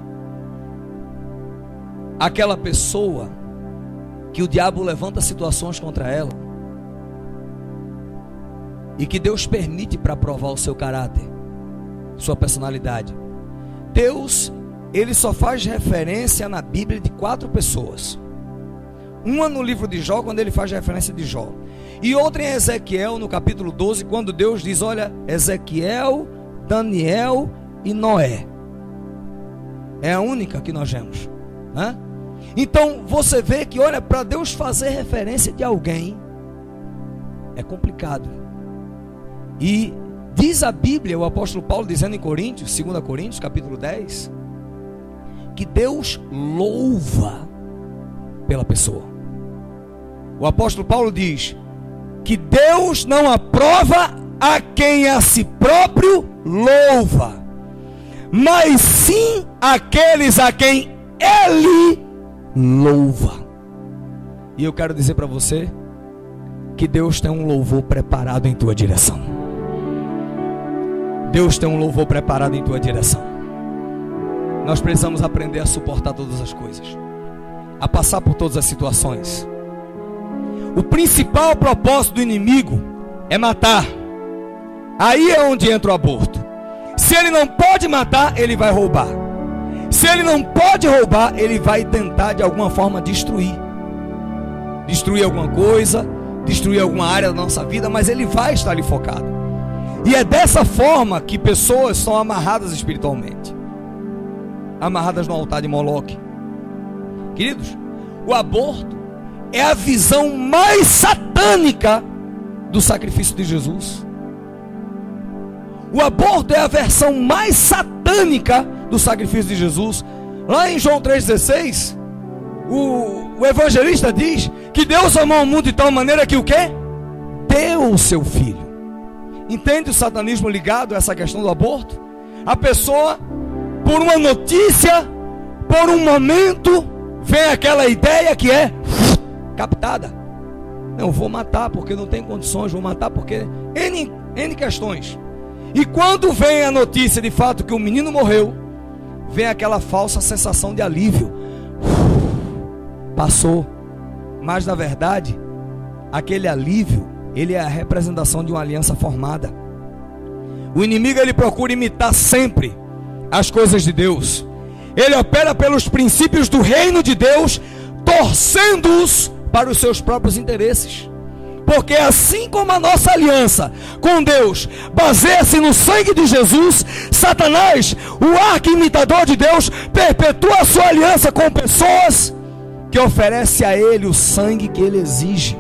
aquela pessoa que o diabo levanta situações contra ela e que Deus permite para provar o seu caráter, sua personalidade. Deus, ele só faz referência na Bíblia de 4 pessoas. Uma no livro de Jó, quando ele faz referência de Jó, e outra em Ezequiel, no capítulo 12, quando Deus diz: olha, Ezequiel, Daniel e Noé. É a única que nós vemos, né? Então você vê que, olha, para Deus fazer referência de alguém é complicado. E diz a Bíblia, o apóstolo Paulo dizendo em Coríntios, 2 Coríntios capítulo 10, que Deus louva pela pessoa. O apóstolo Paulo diz que Deus não aprova a quem a si próprio louva, mas sim aqueles a quem Ele louva. E eu quero dizer para você que Deus tem um louvor preparado em tua direção. Deus tem um louvor preparado em tua direção. Nós precisamos aprender a suportar todas as coisas, a passar por todas as situações. O principal propósito do inimigo é matar. Aí é onde entra o aborto. Se ele não pode matar, ele vai roubar. Se ele não pode roubar, ele vai tentar de alguma forma destruir alguma coisa, destruir alguma área da nossa vida, mas ele vai estar ali focado. E é dessa forma que pessoas são amarradas espiritualmente, amarradas no altar de Moloque. Queridos, o aborto é a visão mais satânica do sacrifício de Jesus. O aborto é a versão mais satânica do sacrifício de Jesus. Lá em João 3,16, o evangelista diz que Deus amou o mundo de tal maneira que o quê? Deu o seu filho. Entende o satanismo ligado a essa questão do aborto? A pessoa, por uma notícia, por um momento, vem aquela ideia que é captada. Não, vou matar porque não tem condições, vou matar porque N questões. E quando vem a notícia de fato que o menino morreu, vem aquela falsa sensação de alívio. Passou. Mas na verdade, aquele alívio, ele é a representação de uma aliança formada. O inimigo, ele procura imitar sempre as coisas de Deus. Ele opera pelos princípios do reino de Deus, torcendo-os para os seus próprios interesses. Porque assim como a nossa aliança com Deus baseia-se no sangue de Jesus, Satanás, o arqui-imitador de Deus, perpetua a sua aliança com pessoas que oferecem a ele o sangue que ele exige.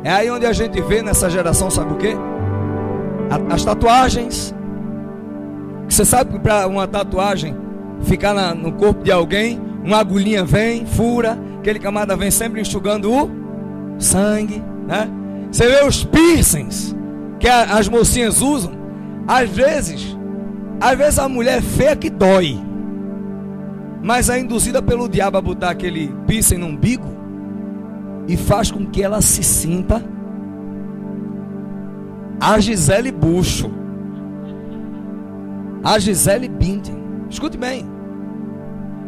É aí onde a gente vê nessa geração, sabe o quê? As tatuagens. Você sabe que para uma tatuagem ficar no corpo de alguém, uma agulhinha vem, fura, aquele camarada vem sempre enxugando o sangue, né? Você vê os piercings que as mocinhas usam. Às vezes a mulher é feia que dói, mas é induzida pelo diabo a botar aquele piercing no umbigo e faz com que ela se sinta a Gisele Bündchen, a Gisele Bündchen. Escute bem,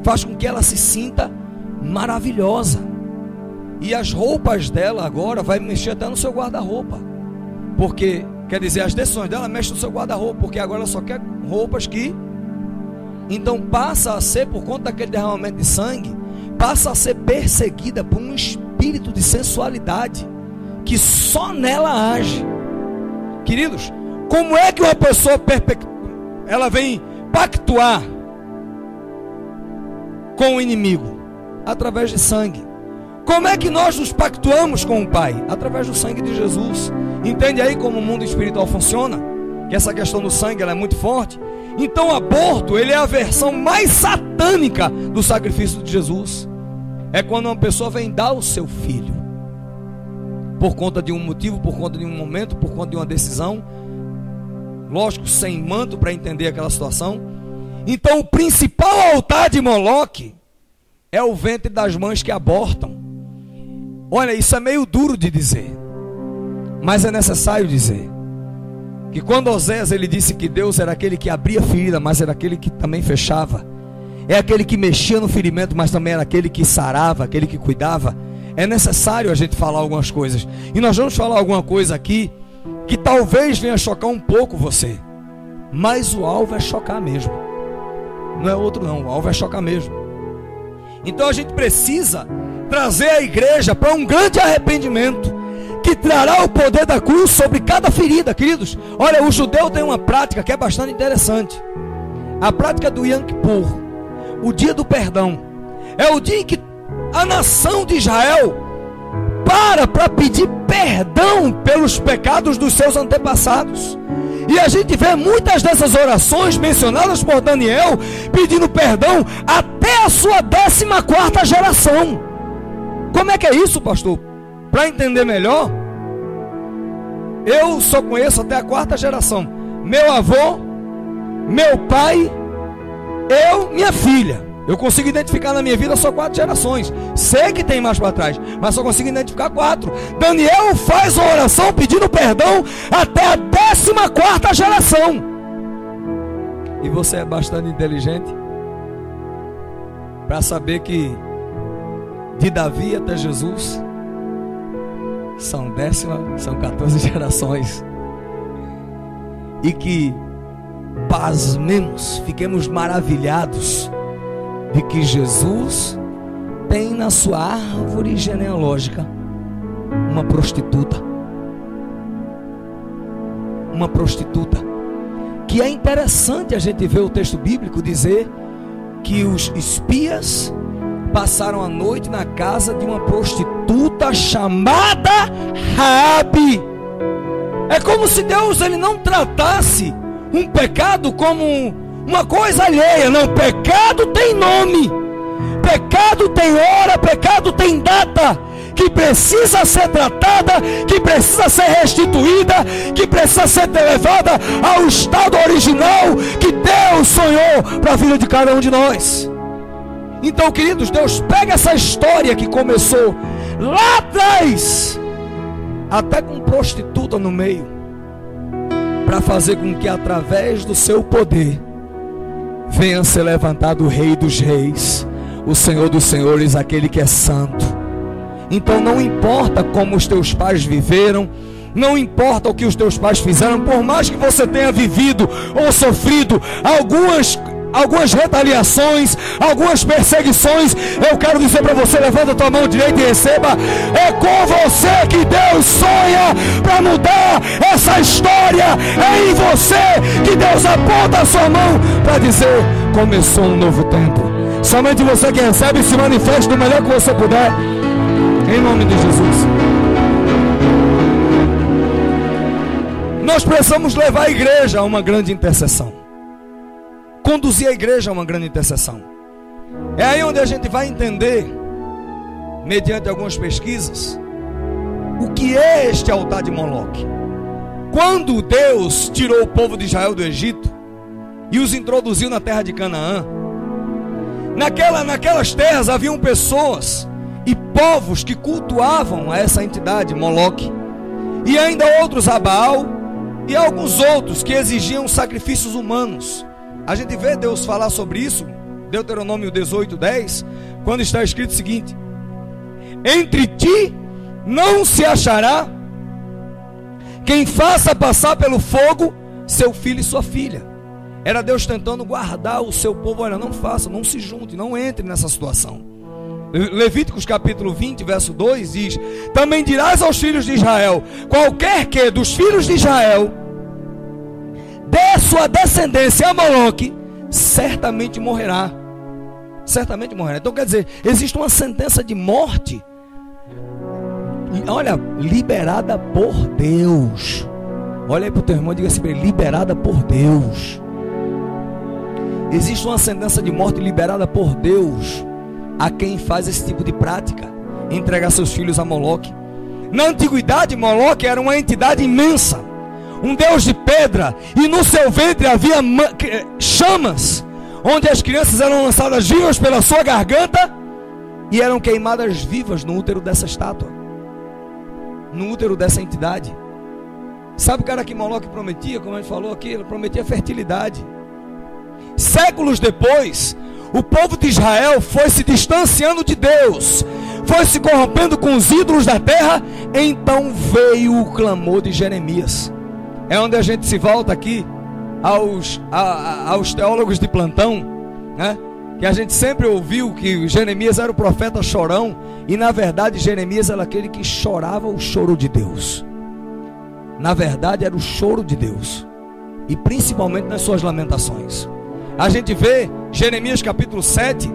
faz com que ela se sinta maravilhosa. E as roupas dela agora vai mexer até no seu guarda-roupa. Porque, quer dizer, as decisões dela mexem no seu guarda-roupa, porque agora ela só quer roupas que... Então passa a ser, por conta daquele derramamento de sangue, passa a ser perseguida por um espírito de sensualidade que só nela age. Queridos, como é que uma pessoa ela vem pactuar com o inimigo? Através de sangue. Como é que nós nos pactuamos com o Pai? Através do sangue de Jesus. Entende aí como o mundo espiritual funciona? Que essa questão do sangue ela é muito forte. Então o aborto, ele é a versão mais satânica do sacrifício de Jesus. É quando uma pessoa vem dar o seu filho, por conta de um motivo, por conta de um momento, por conta de uma decisão. Lógico, sem manto para entender aquela situação. Então o principal altar de Moloque é o ventre das mães que abortam. Olha, isso é meio duro de dizer, mas é necessário dizer que quando Oséias ele disse que Deus era aquele que abria a ferida, mas era aquele que também fechava, é aquele que mexia no ferimento, mas também era aquele que sarava, aquele que cuidava. É necessário a gente falar algumas coisas, e nós vamos falar alguma coisa aqui que talvez venha chocar um pouco você, mas o alvo é chocar mesmo, não é outro não, o alvo é chocar mesmo. Então a gente precisa trazer a igreja para um grande arrependimento, que trará o poder da cruz sobre cada ferida, queridos. Olha, o judeu tem uma prática que é bastante interessante. A prática do Yom Kippur, o dia do perdão, é o dia em que a nação de Israel para pedir perdão pelos pecados dos seus antepassados. E a gente vê muitas dessas orações mencionadas por Daniel pedindo perdão até a sua 14ª geração. Como é que é isso, pastor? Para entender melhor, eu só conheço até a 4ª geração. Meu avô, meu pai, eu, minha filha. Eu consigo identificar na minha vida só 4 gerações. Sei que tem mais para trás, mas só consigo identificar 4. Daniel faz uma oração pedindo perdão até a 14ª geração. E você é bastante inteligente para saber que de Davi até Jesus são 14 gerações. E que pasmemos, fiquemos maravilhados de que Jesus tem na sua árvore genealógica uma prostituta. Uma prostituta. Que é interessante a gente ver o texto bíblico dizer que os espias passaram a noite na casa de uma prostituta chamada Raabe. É como se Deus ele não tratasse um pecado como uma coisa alheia. Não, pecado tem nome, pecado tem hora, pecado tem data, que precisa ser tratada, que precisa ser restituída, que precisa ser levada ao estado original que Deus sonhou para a vida de cada um de nós. Então, queridos, Deus pega essa história que começou lá atrás, até com prostituta no meio, para fazer com que através do seu poder venha ser levantado o Rei dos Reis, o Senhor dos Senhores, aquele que é santo. Então não importa como os teus pais viveram, não importa o que os teus pais fizeram, por mais que você tenha vivido ou sofrido algumas retaliações, algumas perseguições, eu quero dizer para você, levanta a tua mão direita e receba. É com você que Deus sonha para mudar essa história. É em você que Deus aponta a sua mão para dizer: começou um novo tempo. Somente você que recebe, se manifeste do melhor que você puder, em nome de Jesus. Nós precisamos levar a igreja a uma grande intercessão, conduzir a igreja a uma grande intercessão. É aí onde a gente vai entender, mediante algumas pesquisas, o que é este altar de Moloque. Quando Deus tirou o povo de Israel do Egito e os introduziu na terra de Canaã, naquelas terras haviam pessoas e povos que cultuavam a essa entidade Moloque, e ainda outros a Baal, e alguns outros que exigiam sacrifícios humanos. A gente vê Deus falar sobre isso, Deuteronômio 18:10, quando está escrito o seguinte: entre ti não se achará quem faça passar pelo fogo seu filho e sua filha. Era Deus tentando guardar o seu povo. Olha, não faça, não se junte, não entre nessa situação. Levíticos capítulo 20, verso 2 diz: também dirás aos filhos de Israel: qualquer que dos filhos de Israel dê sua descendência a Moloque, certamente morrerá. Certamente morrerá. Então quer dizer, existe uma sentença de morte, olha, liberada por Deus. Olha aí para o teu irmão e diga assim para ele: liberada por Deus. Existe uma sentença de morte liberada por Deus a quem faz esse tipo de prática, entregar seus filhos a Moloque. Na antiguidade, Moloque era uma entidade imensa, um deus de pedra, e no seu ventre havia chamas, onde as crianças eram lançadas vivas pela sua garganta e eram queimadas vivas no útero dessa estátua, no útero dessa entidade. Sabe o cara que Moloque prometia? Como a gente falou aqui, ele prometia fertilidade. Séculos depois, o povo de Israel foi se distanciando de Deus, foi se corrompendo com os ídolos da terra. Então veio o clamor de Jeremias. É onde a gente se volta aqui aos teólogos de plantão, né? Que a gente sempre ouviu que Jeremias era o profeta chorão, e na verdade Jeremias era aquele que chorava o choro de Deus. Na verdade era o choro de Deus, e principalmente nas suas lamentações. A gente vê Jeremias capítulo 7,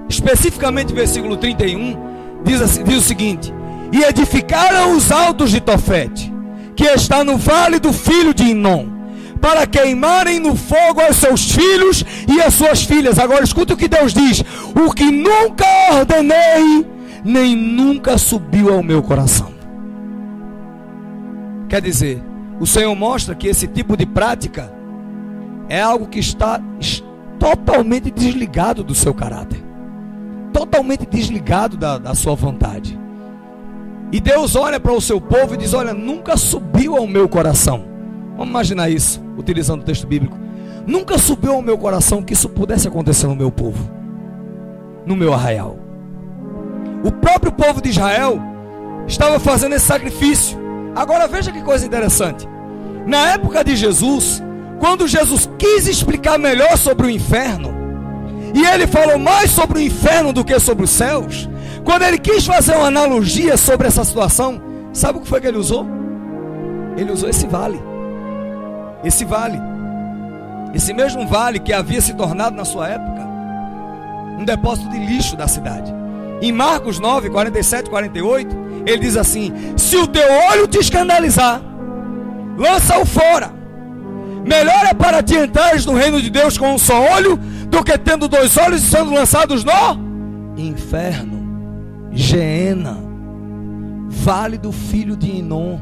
especificamente versículo 31, diz o seguinte: e edificaram os altos de Tofete, que está no vale do filho de Inom, para queimarem no fogo os seus filhos e as suas filhas. Agora escuta o que Deus diz: o que nunca ordenei, nem nunca subiu ao meu coração. Quer dizer, o Senhor mostra que esse tipo de prática é algo que está totalmente desligado do seu caráter, totalmente desligado da sua vontade. E Deus olha para o seu povo e diz: olha, nunca subiu ao meu coração. Vamos imaginar isso, utilizando o texto bíblico. Nunca subiu ao meu coração que isso pudesse acontecer no meu povo, no meu arraial. O próprio povo de Israel estava fazendo esse sacrifício. Agora veja que coisa interessante. Na época de Jesus, quando Jesus quis explicar melhor sobre o inferno, e ele falou mais sobre o inferno do que sobre os céus, quando ele quis fazer uma analogia sobre essa situação, sabe o que foi que ele usou? Ele usou esse vale. Esse vale, esse mesmo vale que havia se tornado na sua época um depósito de lixo da cidade. Em Marcos 9, 47 e 48, ele diz assim: se o teu olho te escandalizar, lança-o fora. Melhor é para ti entrares no reino de Deus com um só olho, do que tendo dois olhos e sendo lançados no inferno, Geena, vale do filho de Inom,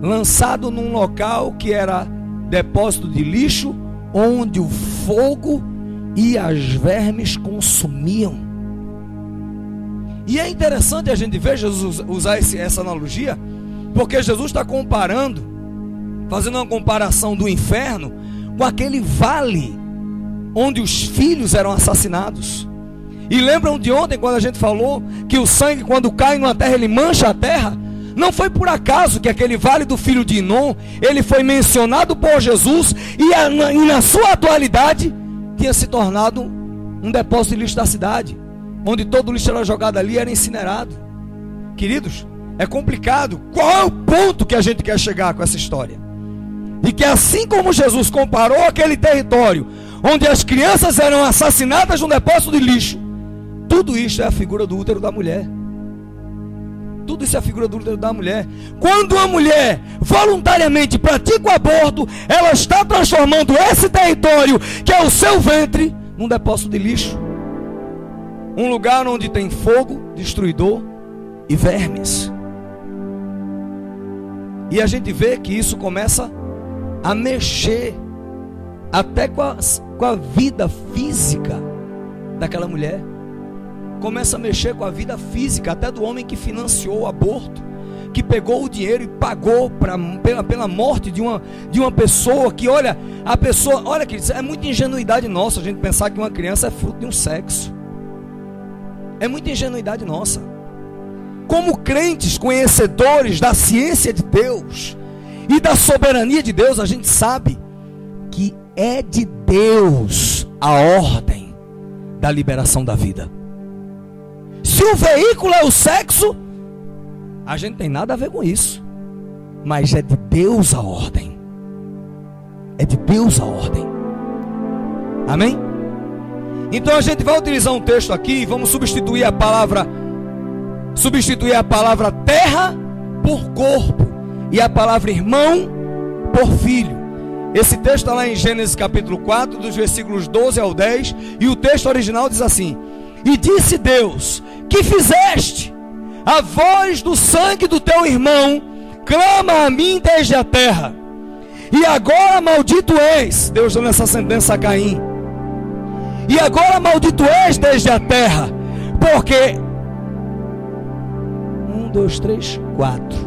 lançado num local que era depósito de lixo, onde o fogo e as vermes consumiam. E é interessante a gente ver Jesus usar essa analogia, porque Jesus está comparando, fazendo uma comparação do inferno com aquele vale onde os filhos eram assassinados. E lembram de ontem quando a gente falou que o sangue, quando cai numa terra, ele mancha a terra? Não foi por acaso que aquele vale do filho de Inom, ele foi mencionado por Jesus, e na sua atualidade tinha se tornado um depósito de lixo da cidade, onde todo o lixo era jogado ali, era incinerado. Queridos, é complicado. Qual é o ponto que a gente quer chegar com essa história? E que assim como Jesus comparou aquele território onde as crianças eram assassinadas num depósito de lixo, tudo isso é a figura do útero da mulher. Tudo isso é a figura do útero da mulher. Quando uma mulher voluntariamente pratica o aborto, ela está transformando esse território, que é o seu ventre, num depósito de lixo, um lugar onde tem fogo destruidor e vermes. E a gente vê que isso começa a mexer até com a vida física daquela mulher. Começa a mexer com a vida física até do homem que financiou o aborto, que pegou o dinheiro e pagou pela morte de uma pessoa que, olha, a pessoa, olha que é muita ingenuidade nossa a gente pensar que uma criança é fruto de um sexo. É muita ingenuidade nossa. Como crentes conhecedores da ciência de Deus e da soberania de Deus, a gente sabe que é de Deus a ordem da liberação da vida. Se o veículo é o sexo, a gente tem nada a ver com isso, mas é de Deus a ordem. É de Deus a ordem. Amém? Então a gente vai utilizar um texto aqui e vamos substituir a palavra terra por corpo e a palavra irmão por filho. Esse texto está lá em Gênesis capítulo 4, dos versículos 12 ao 10, e o texto original diz assim: e disse Deus: que fizeste? A voz do sangue do teu irmão clama a mim desde a terra, e agora maldito és. Deus dando essa sentença a Caim. E agora maldito és desde a terra, porque 1, 2, 3, 4.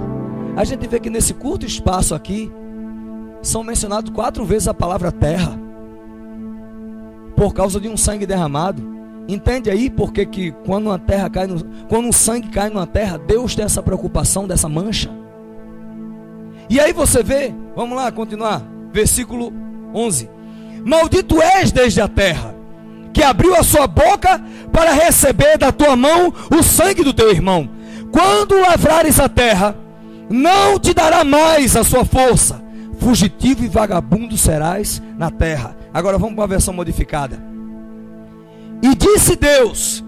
A gente vê que nesse curto espaço aqui são mencionadas 4 vezes a palavra terra, por causa de um sangue derramado. Entende aí porque que quando um sangue cai numa terra, Deus tem essa preocupação dessa mancha? E aí você vê, vamos lá continuar, versículo 11: maldito és desde a terra, que abriu a sua boca para receber da tua mão o sangue do teu irmão. Quando lavrares a terra, não te dará mais a sua força, fugitivo e vagabundo serás na terra. Agora vamos para a versão modificada. E disse Deus: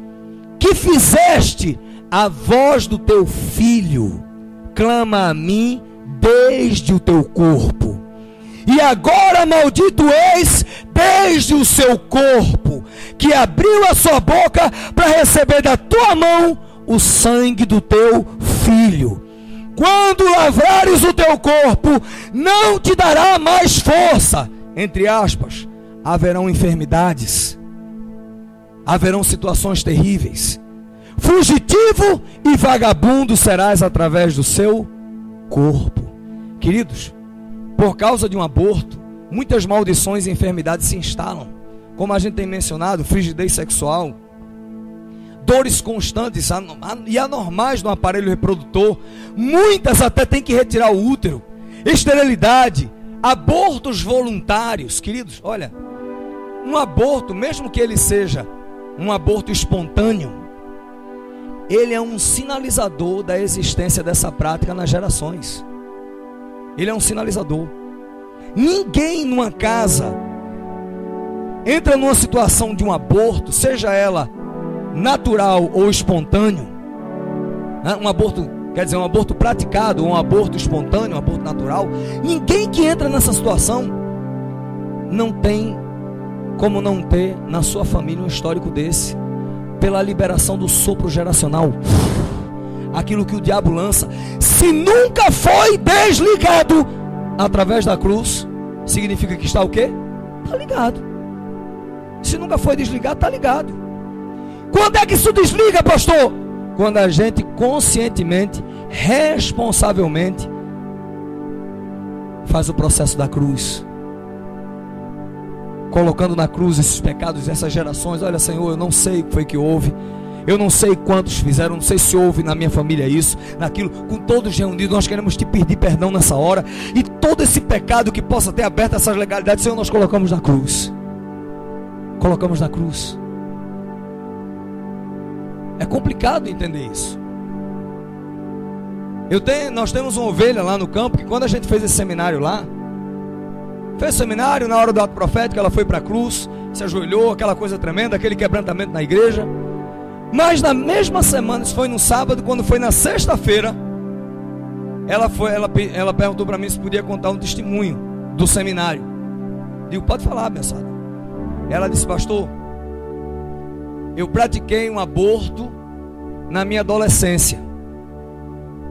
que fizeste? A voz do teu filho clama a mim desde o teu corpo, e agora maldito és desde o seu corpo, que abriu a sua boca para receber da tua mão o sangue do teu filho. Quando lavrares o teu corpo, não te dará mais força. Entre aspas, haverão enfermidades, haverão situações terríveis. Fugitivo e vagabundo serás através do seu corpo. Queridos, por causa de um aborto, muitas maldições e enfermidades se instalam. Como a gente tem mencionado, frigidez sexual, dores constantes e anormais no aparelho reprodutor. Muitas até têm que retirar o útero. Esterilidade, abortos voluntários. Queridos, olha, um aborto, mesmo que ele seja um aborto espontâneo, ele é um sinalizador da existência dessa prática nas gerações. Ele é um sinalizador. Ninguém numa casa entra numa situação de um aborto, seja ela natural ou espontâneo, né? Um aborto, quer dizer, um aborto praticado, ou um aborto espontâneo, um aborto natural. Ninguém que entra nessa situação não tem como não ter na sua família um histórico desse, pela liberação do sopro geracional. Aquilo que o diabo lança, se nunca foi desligado através da cruz, significa que está o quê? Está ligado. Se nunca foi desligado, está ligado. Quando é que isso desliga, pastor? Quando a gente conscientemente, responsavelmente faz o processo da cruz, colocando na cruz esses pecados, essas gerações. Olha, Senhor, eu não sei o que foi que houve, eu não sei quantos fizeram, não sei se houve na minha família isso, naquilo. Com todos reunidos, nós queremos te pedir perdão nessa hora, e todo esse pecado que possa ter aberto essas legalidades, Senhor, nós colocamos na cruz. Colocamos na cruz. É complicado entender isso. Nós temos uma ovelha lá no campo, que quando a gente fez esse seminário lá, fez seminário, na hora do ato profético, ela foi para a cruz, se ajoelhou, aquela coisa tremenda, aquele quebrantamento na igreja. Mas na mesma semana, isso foi no sábado, quando foi na sexta-feira, ela perguntou para mim se podia contar um testemunho do seminário. Digo, pode falar, abençoada. Ela disse, pastor, eu pratiquei um aborto na minha adolescência,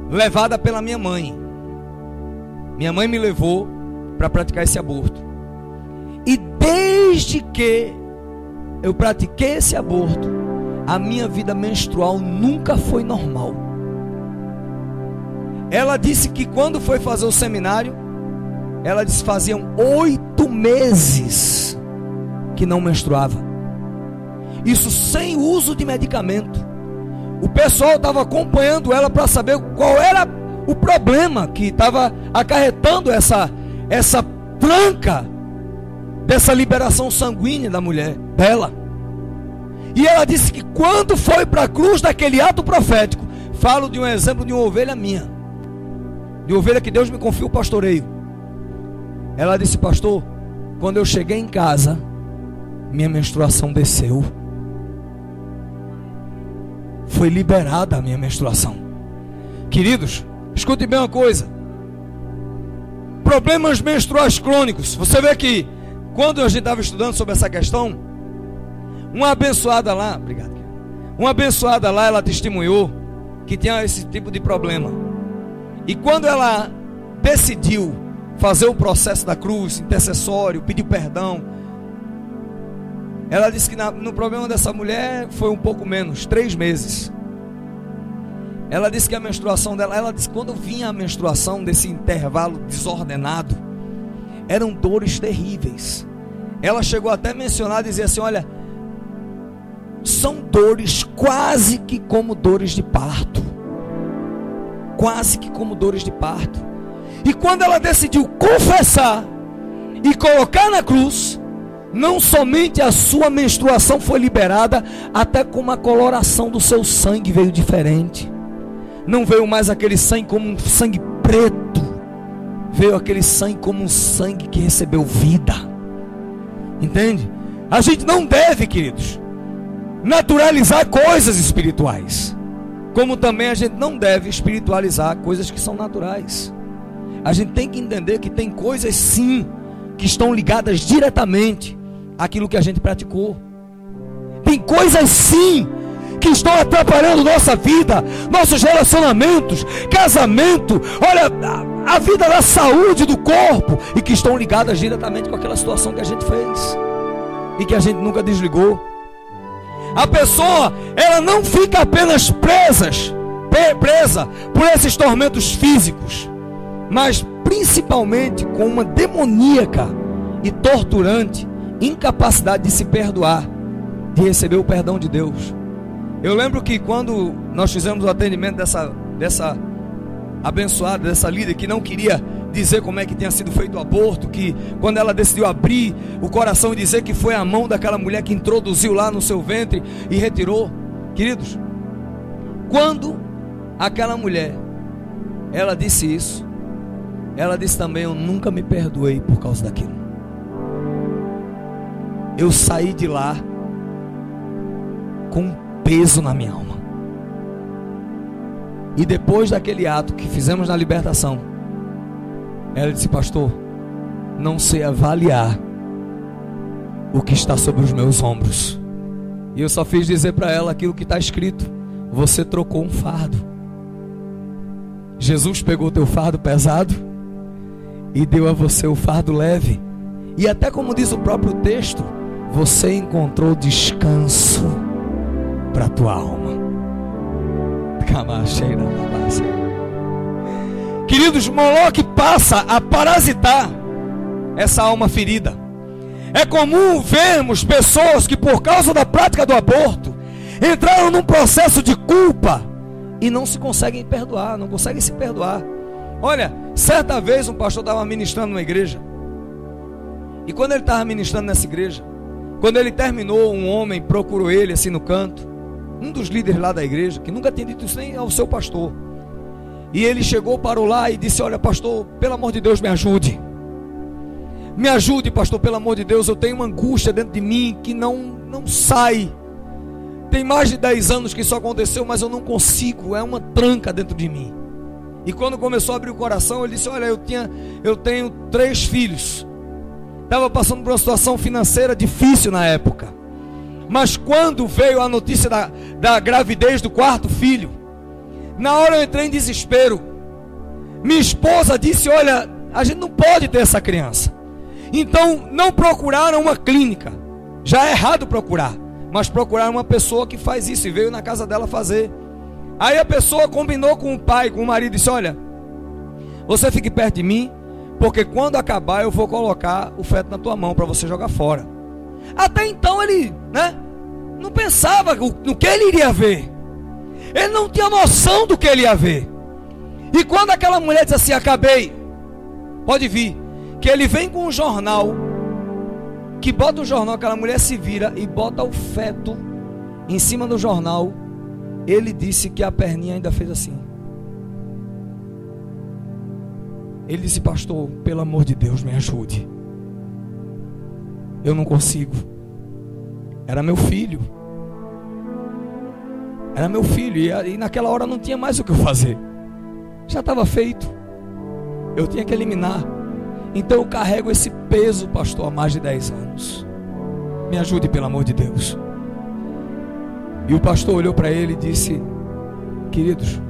levada pela minha mãe. Minha mãe me levou para praticar esse aborto, e desde que eu pratiquei esse aborto, a minha vida menstrual nunca foi normal. Ela disse que quando foi fazer o seminário, ela disse que faziam 8 meses que não menstruava. Isso sem uso de medicamento. O pessoal estava acompanhando ela para saber qual era o problema que estava acarretando essa tranca dessa liberação sanguínea da mulher dela. E ela disse que quando foi para a cruz daquele ato profético, falo de um exemplo de uma ovelha minha, de ovelha que Deus me confia o pastoreio. Ela disse, pastor, quando eu cheguei em casa, minha menstruação desceu. Foi liberada a minha menstruação. Queridos, escute bem uma coisa. Problemas menstruais crônicos. Você vê que quando a gente estava estudando sobre essa questão, uma abençoada lá, obrigado, uma abençoada lá, ela testemunhou que tinha esse tipo de problema. E quando ela decidiu fazer o processo da cruz, intercessório, pedir perdão, ela disse que no problema dessa mulher foi um pouco menos, 3 meses. Ela disse que a menstruação dela, ela disse que quando vinha a menstruação desse intervalo desordenado, eram dores terríveis. Ela chegou até a mencionar, dizer assim, olha, são dores quase que como dores de parto. Quase que como dores de parto. E quando ela decidiu confessar e colocar na cruz, não somente a sua menstruação foi liberada, até como a coloração do seu sangue veio diferente. Não veio mais aquele sangue como um sangue preto, veio aquele sangue como um sangue que recebeu vida. Entende? A gente não deve, queridos, naturalizar coisas espirituais, como também a gente não deve espiritualizar coisas que são naturais. A gente tem que entender que tem coisas sim que estão ligadas diretamente àquilo que a gente praticou. Tem coisas sim que estão atrapalhando nossa vida, nossos relacionamentos, casamento, olha, a vida da saúde do corpo, e que estão ligadas diretamente com aquela situação que a gente fez e que a gente nunca desligou. A pessoa, ela não fica apenas presa por esses tormentos físicos, mas principalmente com uma demoníaca e torturante incapacidade de se perdoar, de receber o perdão de Deus. Eu lembro que quando nós fizemos o atendimento dessa abençoada, dessa líder que não queria dizer como é que tinha sido feito o aborto, que quando ela decidiu abrir o coração e dizer que foi a mão daquela mulher que introduziu lá no seu ventre e retirou. Queridos, quando aquela mulher, ela disse isso, ela disse também, eu nunca me perdoei por causa daquilo. Eu saí de lá com um peso na minha alma. E depois daquele ato que fizemos na libertação, ela disse, pastor, não sei avaliar o que está sobre os meus ombros. E eu só fiz dizer para ela aquilo que está escrito: você trocou um fardo. Jesus pegou o teu fardo pesado e deu a você o fardo leve. E até como diz o próprio texto, você encontrou descanso para a tua alma. Queridos, Moloque passa a parasitar essa alma ferida. É comum vermos pessoas que por causa da prática do aborto entraram num processo de culpa e não se conseguem perdoar, não conseguem se perdoar. Olha, certa vez um pastor estava ministrando numa igreja, e quando ele estava ministrando nessa igreja, quando ele terminou, um homem procurou ele assim no canto, um dos líderes lá da igreja, que nunca tinha dito isso nem ao seu pastor, e ele chegou, parou lá e disse, olha pastor, pelo amor de Deus, me ajude, pastor, pelo amor de Deus, eu tenho uma angústia dentro de mim que não sai, tem mais de 10 anos que isso aconteceu, mas eu não consigo, é uma tranca dentro de mim. E quando começou a abrir o coração, ele disse, olha, eu tenho 3 filhos, estava passando por uma situação financeira difícil na época, mas quando veio a notícia da gravidez do 4º filho, na hora eu entrei em desespero. Minha esposa disse, olha, a gente não pode ter essa criança. Então não procuraram uma clínica, já é errado procurar, mas procuraram uma pessoa que faz isso, e veio na casa dela fazer. Aí a pessoa combinou com o pai, com o marido, e disse, olha, você fique perto de mim, porque quando acabar eu vou colocar o feto na tua mão para você jogar fora. Até então ele, não pensava no que ele iria ver. Ele não tinha noção do que ele ia ver. E quando aquela mulher disse assim, acabei, pode vir, que ele vem com um jornal, que bota o jornal, aquela mulher se vira e bota o feto em cima do jornal. Ele disse que a perninha ainda fez assim. Ele disse, pastor, pelo amor de Deus, me ajude, eu não consigo. Era meu filho. Era meu filho. E naquela hora não tinha mais o que eu fazer. Já estava feito. Eu tinha que eliminar. Então eu carrego esse peso, pastor, há mais de 10 anos. Me ajude, pelo amor de Deus. E o pastor olhou para ele e disse: queridos,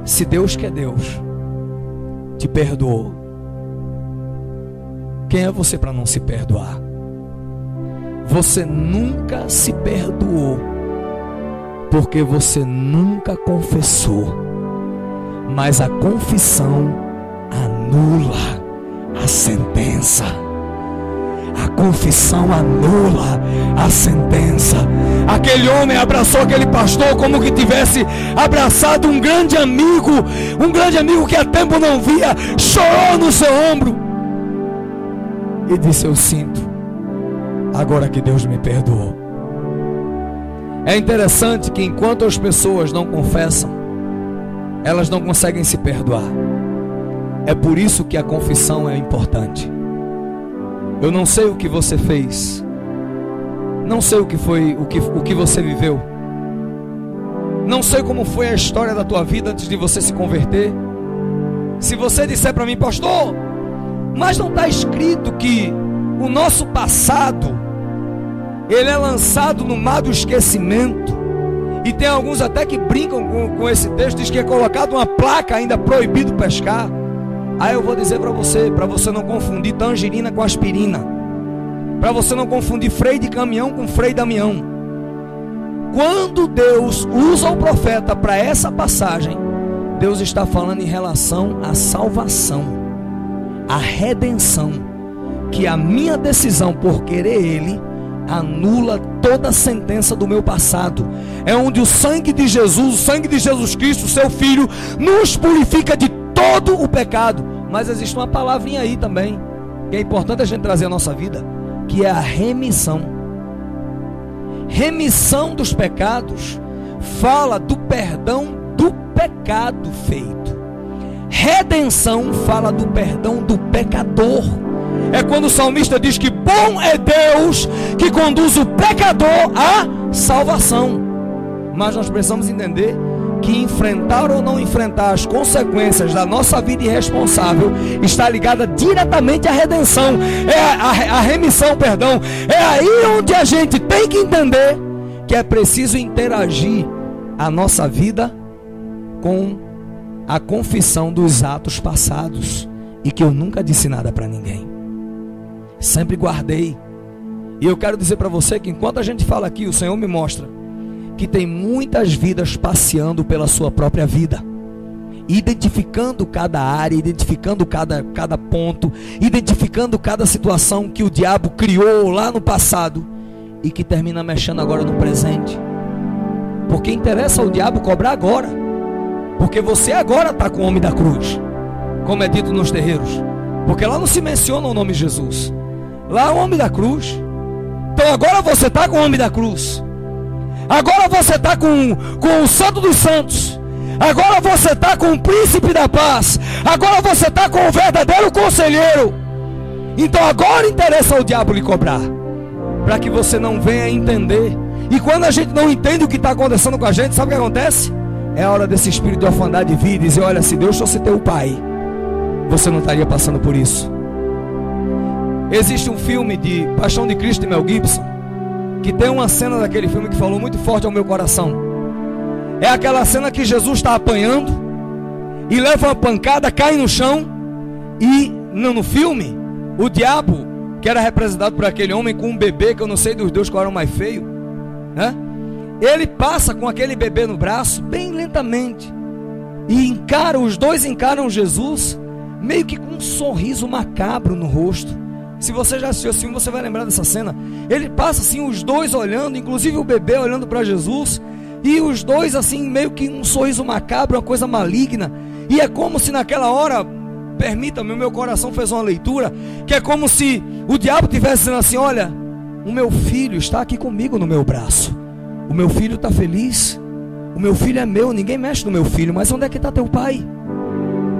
se Deus que é Deus te perdoou, quem é você para não se perdoar? Você nunca se perdoou porque você nunca confessou. Mas a confissão anula a sentença. A confissão anula a sentença. Aquele homem abraçou aquele pastor como que tivesse abraçado um grande amigo que há tempo não via. Chorou no seu ombro e disse: eu sinto, agora que Deus me perdoou. É interessante que enquanto as pessoas não confessam, elas não conseguem se perdoar. É por isso que a confissão é importante. Eu não sei o que você fez, não sei o que foi, o que você viveu, não sei como foi a história da tua vida antes de você se converter. Se você disser para mim: pastor, mas não está escrito que o nosso passado ele é lançado no mar do esquecimento? E tem alguns até que brincam com esse texto, diz que é colocado uma placa ainda proibido pescar. Aí eu vou dizer para você não confundir tangerina com aspirina, para você não confundir freio de caminhão com freio de Damião. Quando Deus usa o profeta para essa passagem, Deus está falando em relação à salvação, à redenção, que a minha decisão por querer Ele anula toda a sentença do meu passado. É onde o sangue de Jesus, o sangue de Jesus Cristo, seu Filho, nos purifica de todo o pecado. Mas existe uma palavrinha aí também, que é importante a gente trazer à nossa vida, que é a remissão. Remissão dos pecados fala do perdão do pecado feito. Redenção fala do perdão do pecador. É quando o salmista diz que bom é Deus que conduz o pecador à salvação. Mas nós precisamos entender que enfrentar ou não enfrentar as consequências da nossa vida irresponsável está ligada diretamente à redenção, a remissão, perdão. É aí onde a gente tem que entender que é preciso interagir a nossa vida com a confissão dos atos passados, e que eu nunca disse nada para ninguém, sempre guardei. E eu quero dizer para você que enquanto a gente fala aqui, o Senhor me mostra que tem muitas vidas passeando pela sua própria vida, identificando cada área, identificando cada ponto, identificando cada situação que o diabo criou lá no passado e que termina mexendo agora no presente. Porque interessa ao diabo cobrar agora, porque você agora está com o homem da cruz, como é dito nos terreiros, porque lá não se menciona o nome Jesus, lá é o homem da cruz. Então agora você está com o homem da cruz, agora você está com o santo dos santos, agora você está com o príncipe da paz, agora você está com o verdadeiro conselheiro. Então agora interessa ao diabo lhe cobrar, para que você não venha entender. E quando a gente não entende o que está acontecendo com a gente, sabe o que acontece? É a hora desse espírito de orfandade vir e dizer: olha, se Deus fosse teu pai, você não estaria passando por isso. Existe um filme de Paixão de Cristo de Mel Gibson, que tem uma cena daquele filme que falou muito forte ao meu coração. É aquela cena que Jesus está apanhando e leva uma pancada, cai no chão, e no filme o diabo, que era representado por aquele homem com um bebê, que eu não sei dos dois qual era o mais feio, né? Ele passa com aquele bebê no braço bem lentamente e os dois encaram Jesus meio que com um sorriso macabro no rosto. Se você já assistiu esse filme, você vai lembrar dessa cena. Ele passa assim, os dois olhando, inclusive o bebê olhando para Jesus, e os dois assim meio que um sorriso macabro, uma coisa maligna. E é como se naquela hora, permita-me, o meu coração fez uma leitura, que é como se o diabo estivesse dizendo assim: olha, o meu filho está aqui comigo no meu braço, o meu filho está feliz, o meu filho é meu, ninguém mexe no meu filho. Mas onde é que está teu pai?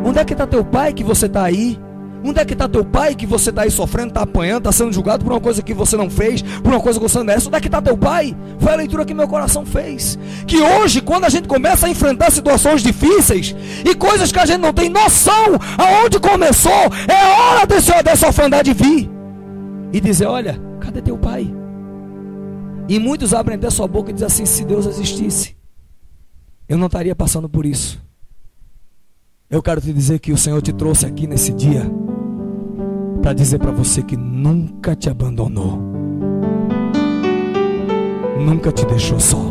Onde é que está teu pai que você está aí Onde é que está teu pai que você está aí sofrendo, está apanhando, está sendo julgado por uma coisa que você não fez, por uma coisa que você não merece? Onde é que está teu pai? Foi a leitura que meu coração fez. Que hoje, quando a gente começa a enfrentar situações difíceis e coisas que a gente não tem noção aonde começou, é hora dessa orfandade vir e dizer: olha, cadê teu pai? E muitos abrem até sua boca e dizem assim: se Deus existisse, eu não estaria passando por isso. Eu quero te dizer que o Senhor te trouxe aqui nesse dia para dizer para você que nunca te abandonou, nunca te deixou só.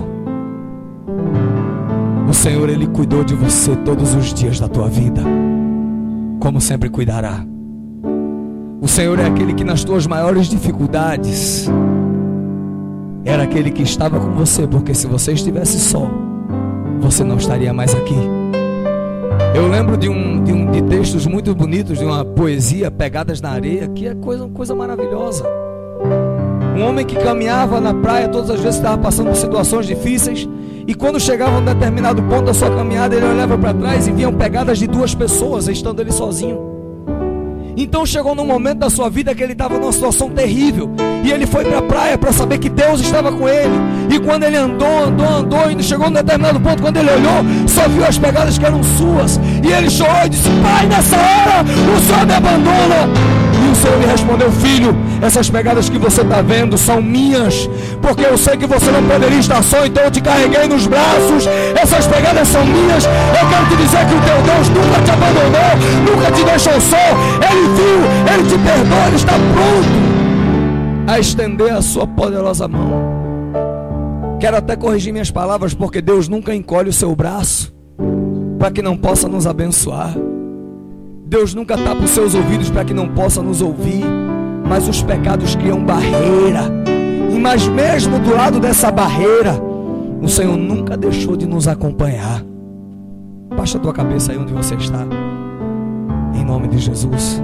O Senhor, Ele cuidou de você todos os dias da tua vida, como sempre cuidará. O Senhor é aquele que nas tuas maiores dificuldades era aquele que estava com você, porque se você estivesse só, você não estaria mais aqui. Eu lembro de textos muito bonitos, de uma poesia, Pegadas na Areia, que é coisa maravilhosa. Um homem que caminhava na praia todas as vezes que estava passando por situações difíceis, e quando chegava a um determinado ponto da sua caminhada, ele olhava para trás e viam pegadas de duas pessoas, estando ele sozinho. Então chegou num momento da sua vida que ele estava numa situação terrível, e ele foi para a praia para saber que Deus estava com ele. E quando ele andou, e chegou num determinado ponto, quando ele olhou, só viu as pegadas que eram suas, e ele chorou e disse: pai, nessa hora o Senhor me abandona. E o Senhor lhe respondeu: filho, essas pegadas que você está vendo são minhas, porque eu sei que você não poderia estar só, então eu te carreguei nos braços. Essas pegadas são minhas. Eu quero te dizer que o teu Deus nunca te abandonou, nunca te deixou só. Ele viu, Ele te perdoa, Ele está pronto a estender a sua poderosa mão. Quero até corrigir minhas palavras, porque Deus nunca encolhe o seu braço para que não possa nos abençoar. Deus nunca tapa os seus ouvidos para que não possa nos ouvir. Mas os pecados criam barreira, mas mesmo do lado dessa barreira, o Senhor nunca deixou de nos acompanhar. Baixa a tua cabeça aí onde você está, em nome de Jesus.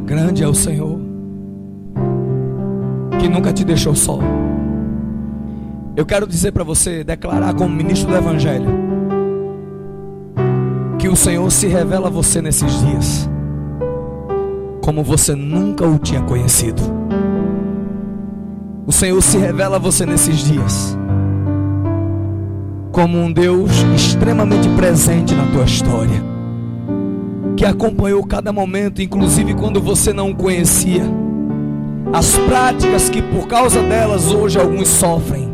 Grande é o Senhor, que nunca te deixou só. Eu quero dizer para você, declarar como ministro do Evangelho, que o Senhor se revela a você nesses dias como você nunca o tinha conhecido. O Senhor se revela a você nesses dias como um Deus extremamente presente na tua história, que acompanhou cada momento, inclusive quando você não o conhecia. As práticas que por causa delas hoje alguns sofrem,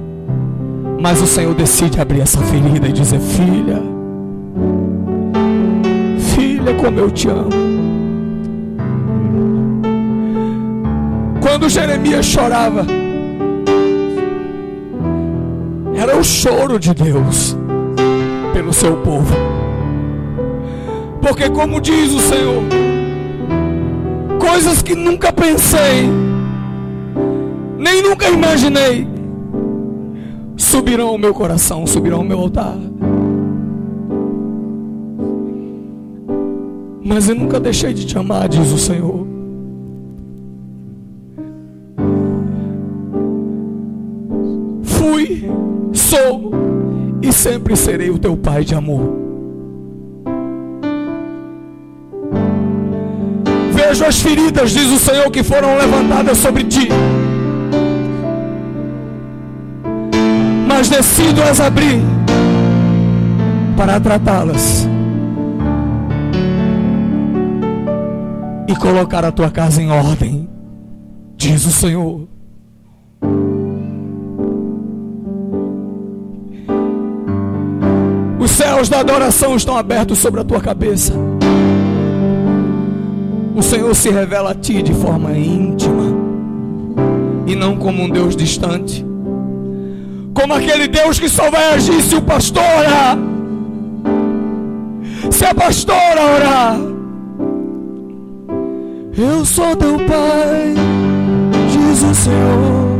mas o Senhor decide abrir essa ferida e dizer: filha, filha, como eu te amo. Quando Jeremias chorava, era o choro de Deus pelo seu povo. Porque, como diz o Senhor, coisas que nunca pensei, nem nunca imaginei, subirão ao meu coração, subirão ao meu altar. Mas eu nunca deixei de te amar, diz o Senhor. Fui, sou e sempre serei o teu pai de amor. Vejo as feridas, diz o Senhor, que foram levantadas sobre ti, mas decido as abrir para tratá-las e colocar a tua casa em ordem, diz o Senhor. Os céus da adoração estão abertos sobre a tua cabeça. O Senhor se revela a ti de forma íntima e não como um Deus distante, como aquele Deus que só vai agir se o pastor orar, se a pastora orar. Eu sou teu pai, diz o Senhor.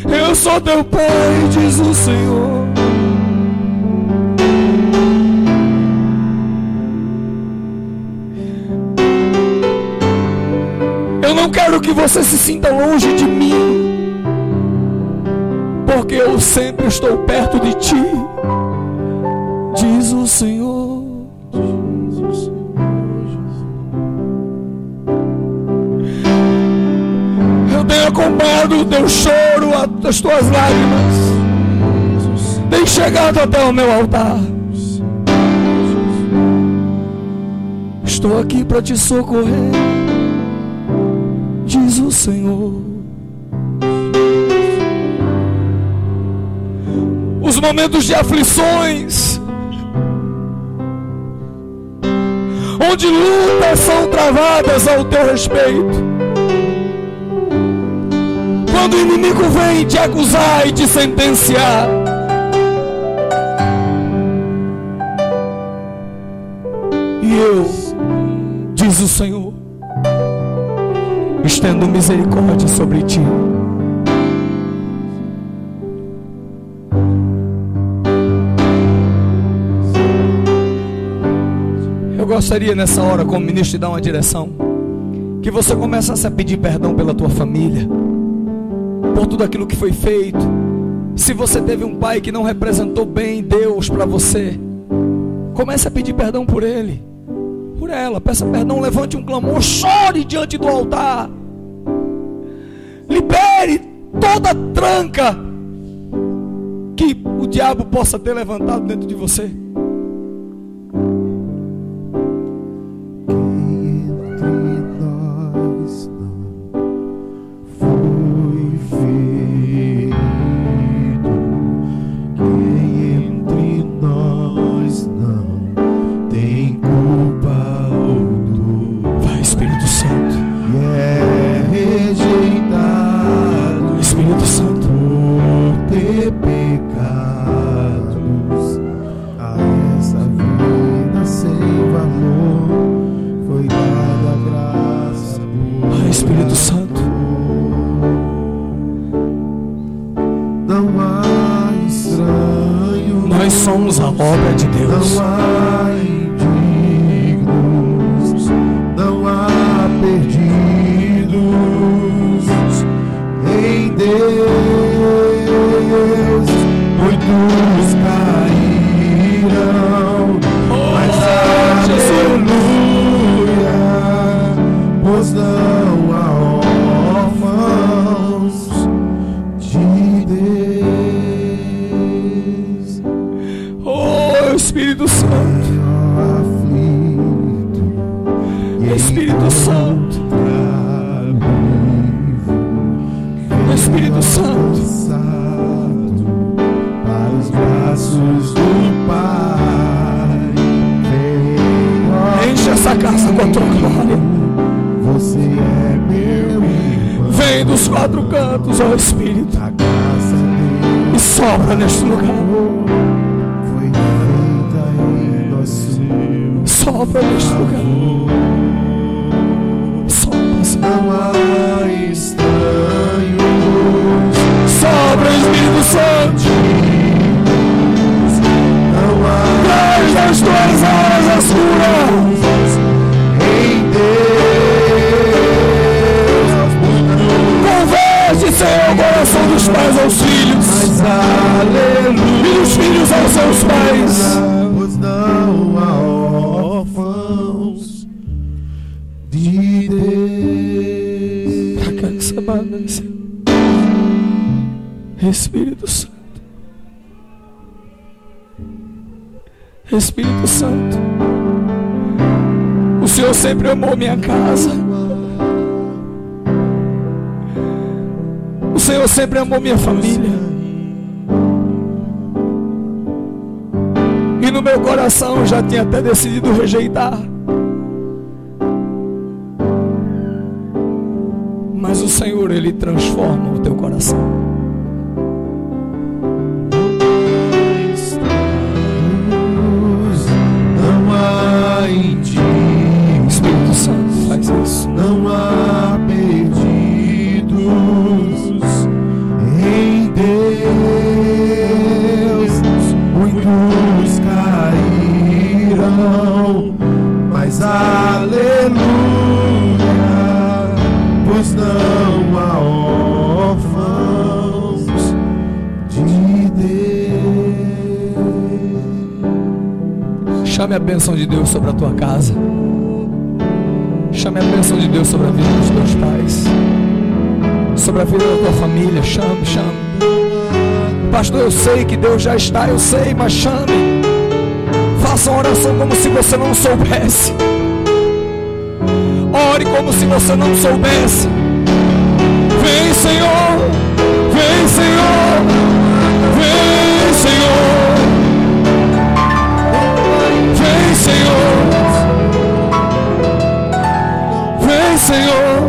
Eu sou teu pai, diz o Senhor. quero que você se sinta longe de mim, porque eu sempre estou perto de ti, diz o Senhor. Eu tenho acompanhado o teu choro, as tuas lágrimas, tem chegado até o meu altar. Estou aqui para te socorrer, diz o Senhor. Os momentos de aflições, onde lutas são travadas ao teu respeito, quando o inimigo vem te acusar e te sentenciar, e eu, diz o Senhor, estendo misericórdia sobre ti. Eu gostaria nessa hora, como ministro, de dar uma direção, que você começasse a pedir perdão pela tua família, por tudo aquilo que foi feito. Se você teve um pai que não representou bem Deus para você, comece a pedir perdão por ele, por ela. Peça perdão, levante um clamor, chore diante do altar, libere toda a tranca que o diabo possa ter levantado dentro de você. Somos a obra de Deus. Não há indignos, não há perdidos em Deus. Muitos cairão, mas aleluia, pois não há órfãos de Deus. Espírito Santo, Espírito Santo, Espírito Santo, para os braços do Pai, enche essa casa com a tua glória. Você é meu irmão. Vem dos quatro cantos, ó Espírito, A graça e sopra neste lugar. Sopra neste lugar. Sopra, Senhor. não há estranhos. Sopra, Espírito Santo. Não há Traz das tuas asas curas. em Deus. Converte, Senhor, o coração dos pais aos filhos, Mas aleluia, e dos filhos aos seus pais. pois não há órfãos de Deus. Espírito Santo, Espírito Santo, o Senhor sempre amou minha casa, o Senhor sempre amou minha família, e no meu coração eu já tinha até decidido rejeitar, mas o Senhor, Ele transforma o teu coração. Não há indignos, Espírito Santo, faz isso. não há perdidos em Deus. Muitos cairão, mas aleluia, pois não não há órfãos de Deus. Chame a bênção de Deus sobre a tua casa. Chame a bênção de Deus sobre a vida dos teus pais, sobre a vida da tua família. Chame, chame. Pastor, eu sei que Deus já está, eu sei, mas chame. Faça uma oração como se você não soubesse. Ore como se você não soubesse. Vem, Senhor. Vem, Senhor. Vem, Senhor. Vem, Senhor. Vem, Senhor.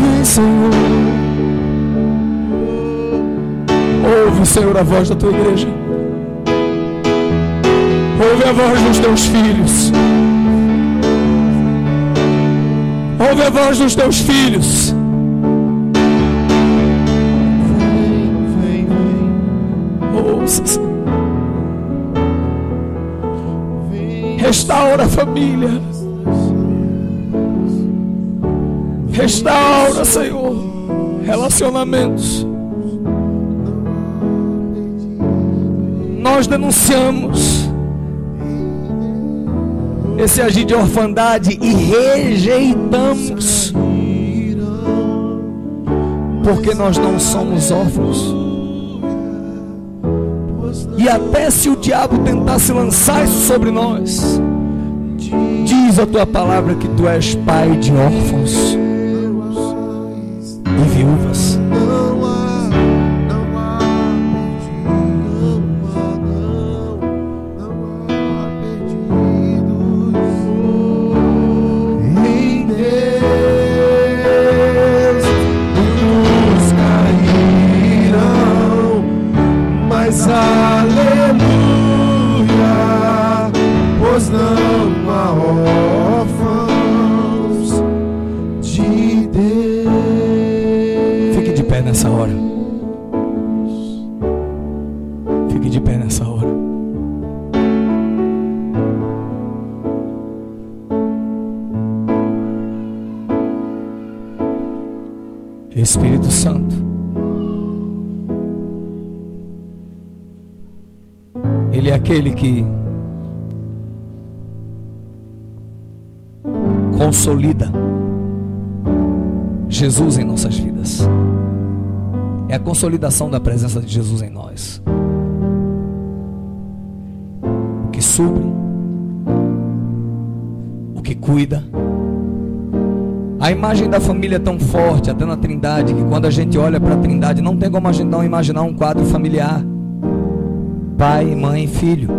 Vem, Senhor. Ouve, Senhor, a voz da tua igreja. Ouve a voz dos teus filhos. Ouve a voz dos teus filhos. Vem, Ouça, Senhor. Restaura a família. Restaura, Senhor, relacionamentos. Nós denunciamos esse agir de orfandade e rejeitamos, porque nós não somos órfãos. E até se o diabo tentasse lançar isso sobre nós, diz a tua palavra que tu és pai de órfãos e viúvas. Espírito Santo, Ele é aquele que consolida Jesus em nossas vidas. É a consolidação da presença de Jesus em nós, o que supre, o que cuida. A imagem da família é tão forte, até na Trindade, que quando a gente olha para a Trindade, não tem como a gente não imaginar um quadro familiar: pai, mãe, filho.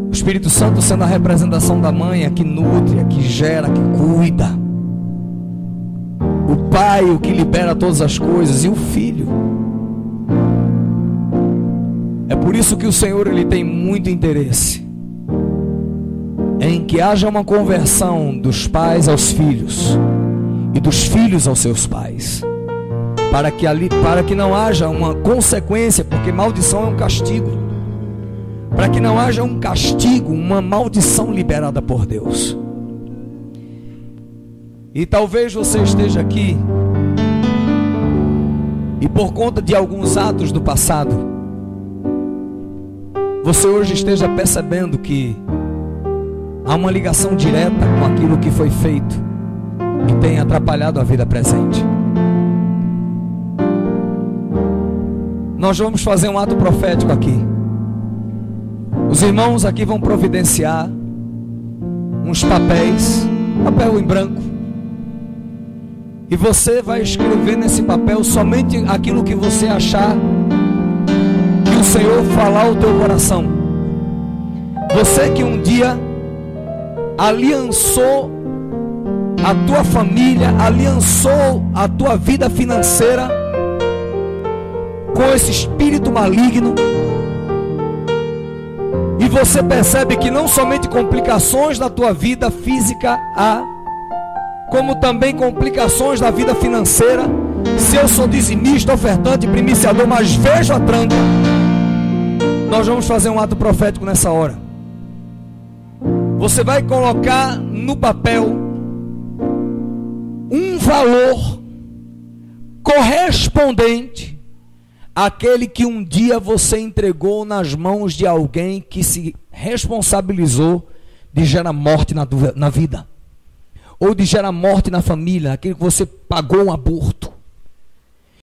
O Espírito Santo sendo a representação da mãe, a que nutre, a que gera, a que cuida. O pai, o que libera todas as coisas, e o filho. É por isso que o Senhor, Ele tem muito interesse em que haja uma conversão dos pais aos filhos e dos filhos aos seus pais, para que não haja uma consequência, porque maldição é um castigo, para que não haja um castigo, uma maldição liberada por Deus. E talvez você esteja aqui e por conta de alguns atos do passado, você hoje esteja percebendo que há uma ligação direta com aquilo que foi feito e tem atrapalhado a vida presente. Nós vamos fazer um ato profético aqui. Os irmãos aqui vão providenciar uns papéis, papel em branco, e você vai escrever nesse papel somente aquilo que você achar que o Senhor falar ao teu coração. Você que um dia aliançou a tua família, aliançou a tua vida financeira com esse espírito maligno, e você percebe que não somente complicações na tua vida física há, como também complicações na vida financeira. Se eu sou dizimista, ofertante, primiciador, mas vejo a tranca, nós vamos fazer um ato profético nessa hora. Você vai colocar no papel um valor correspondente àquele que um dia você entregou nas mãos de alguém que se responsabilizou de gerar morte na vida, ou de gerar morte na família, aquele que você pagou um aborto.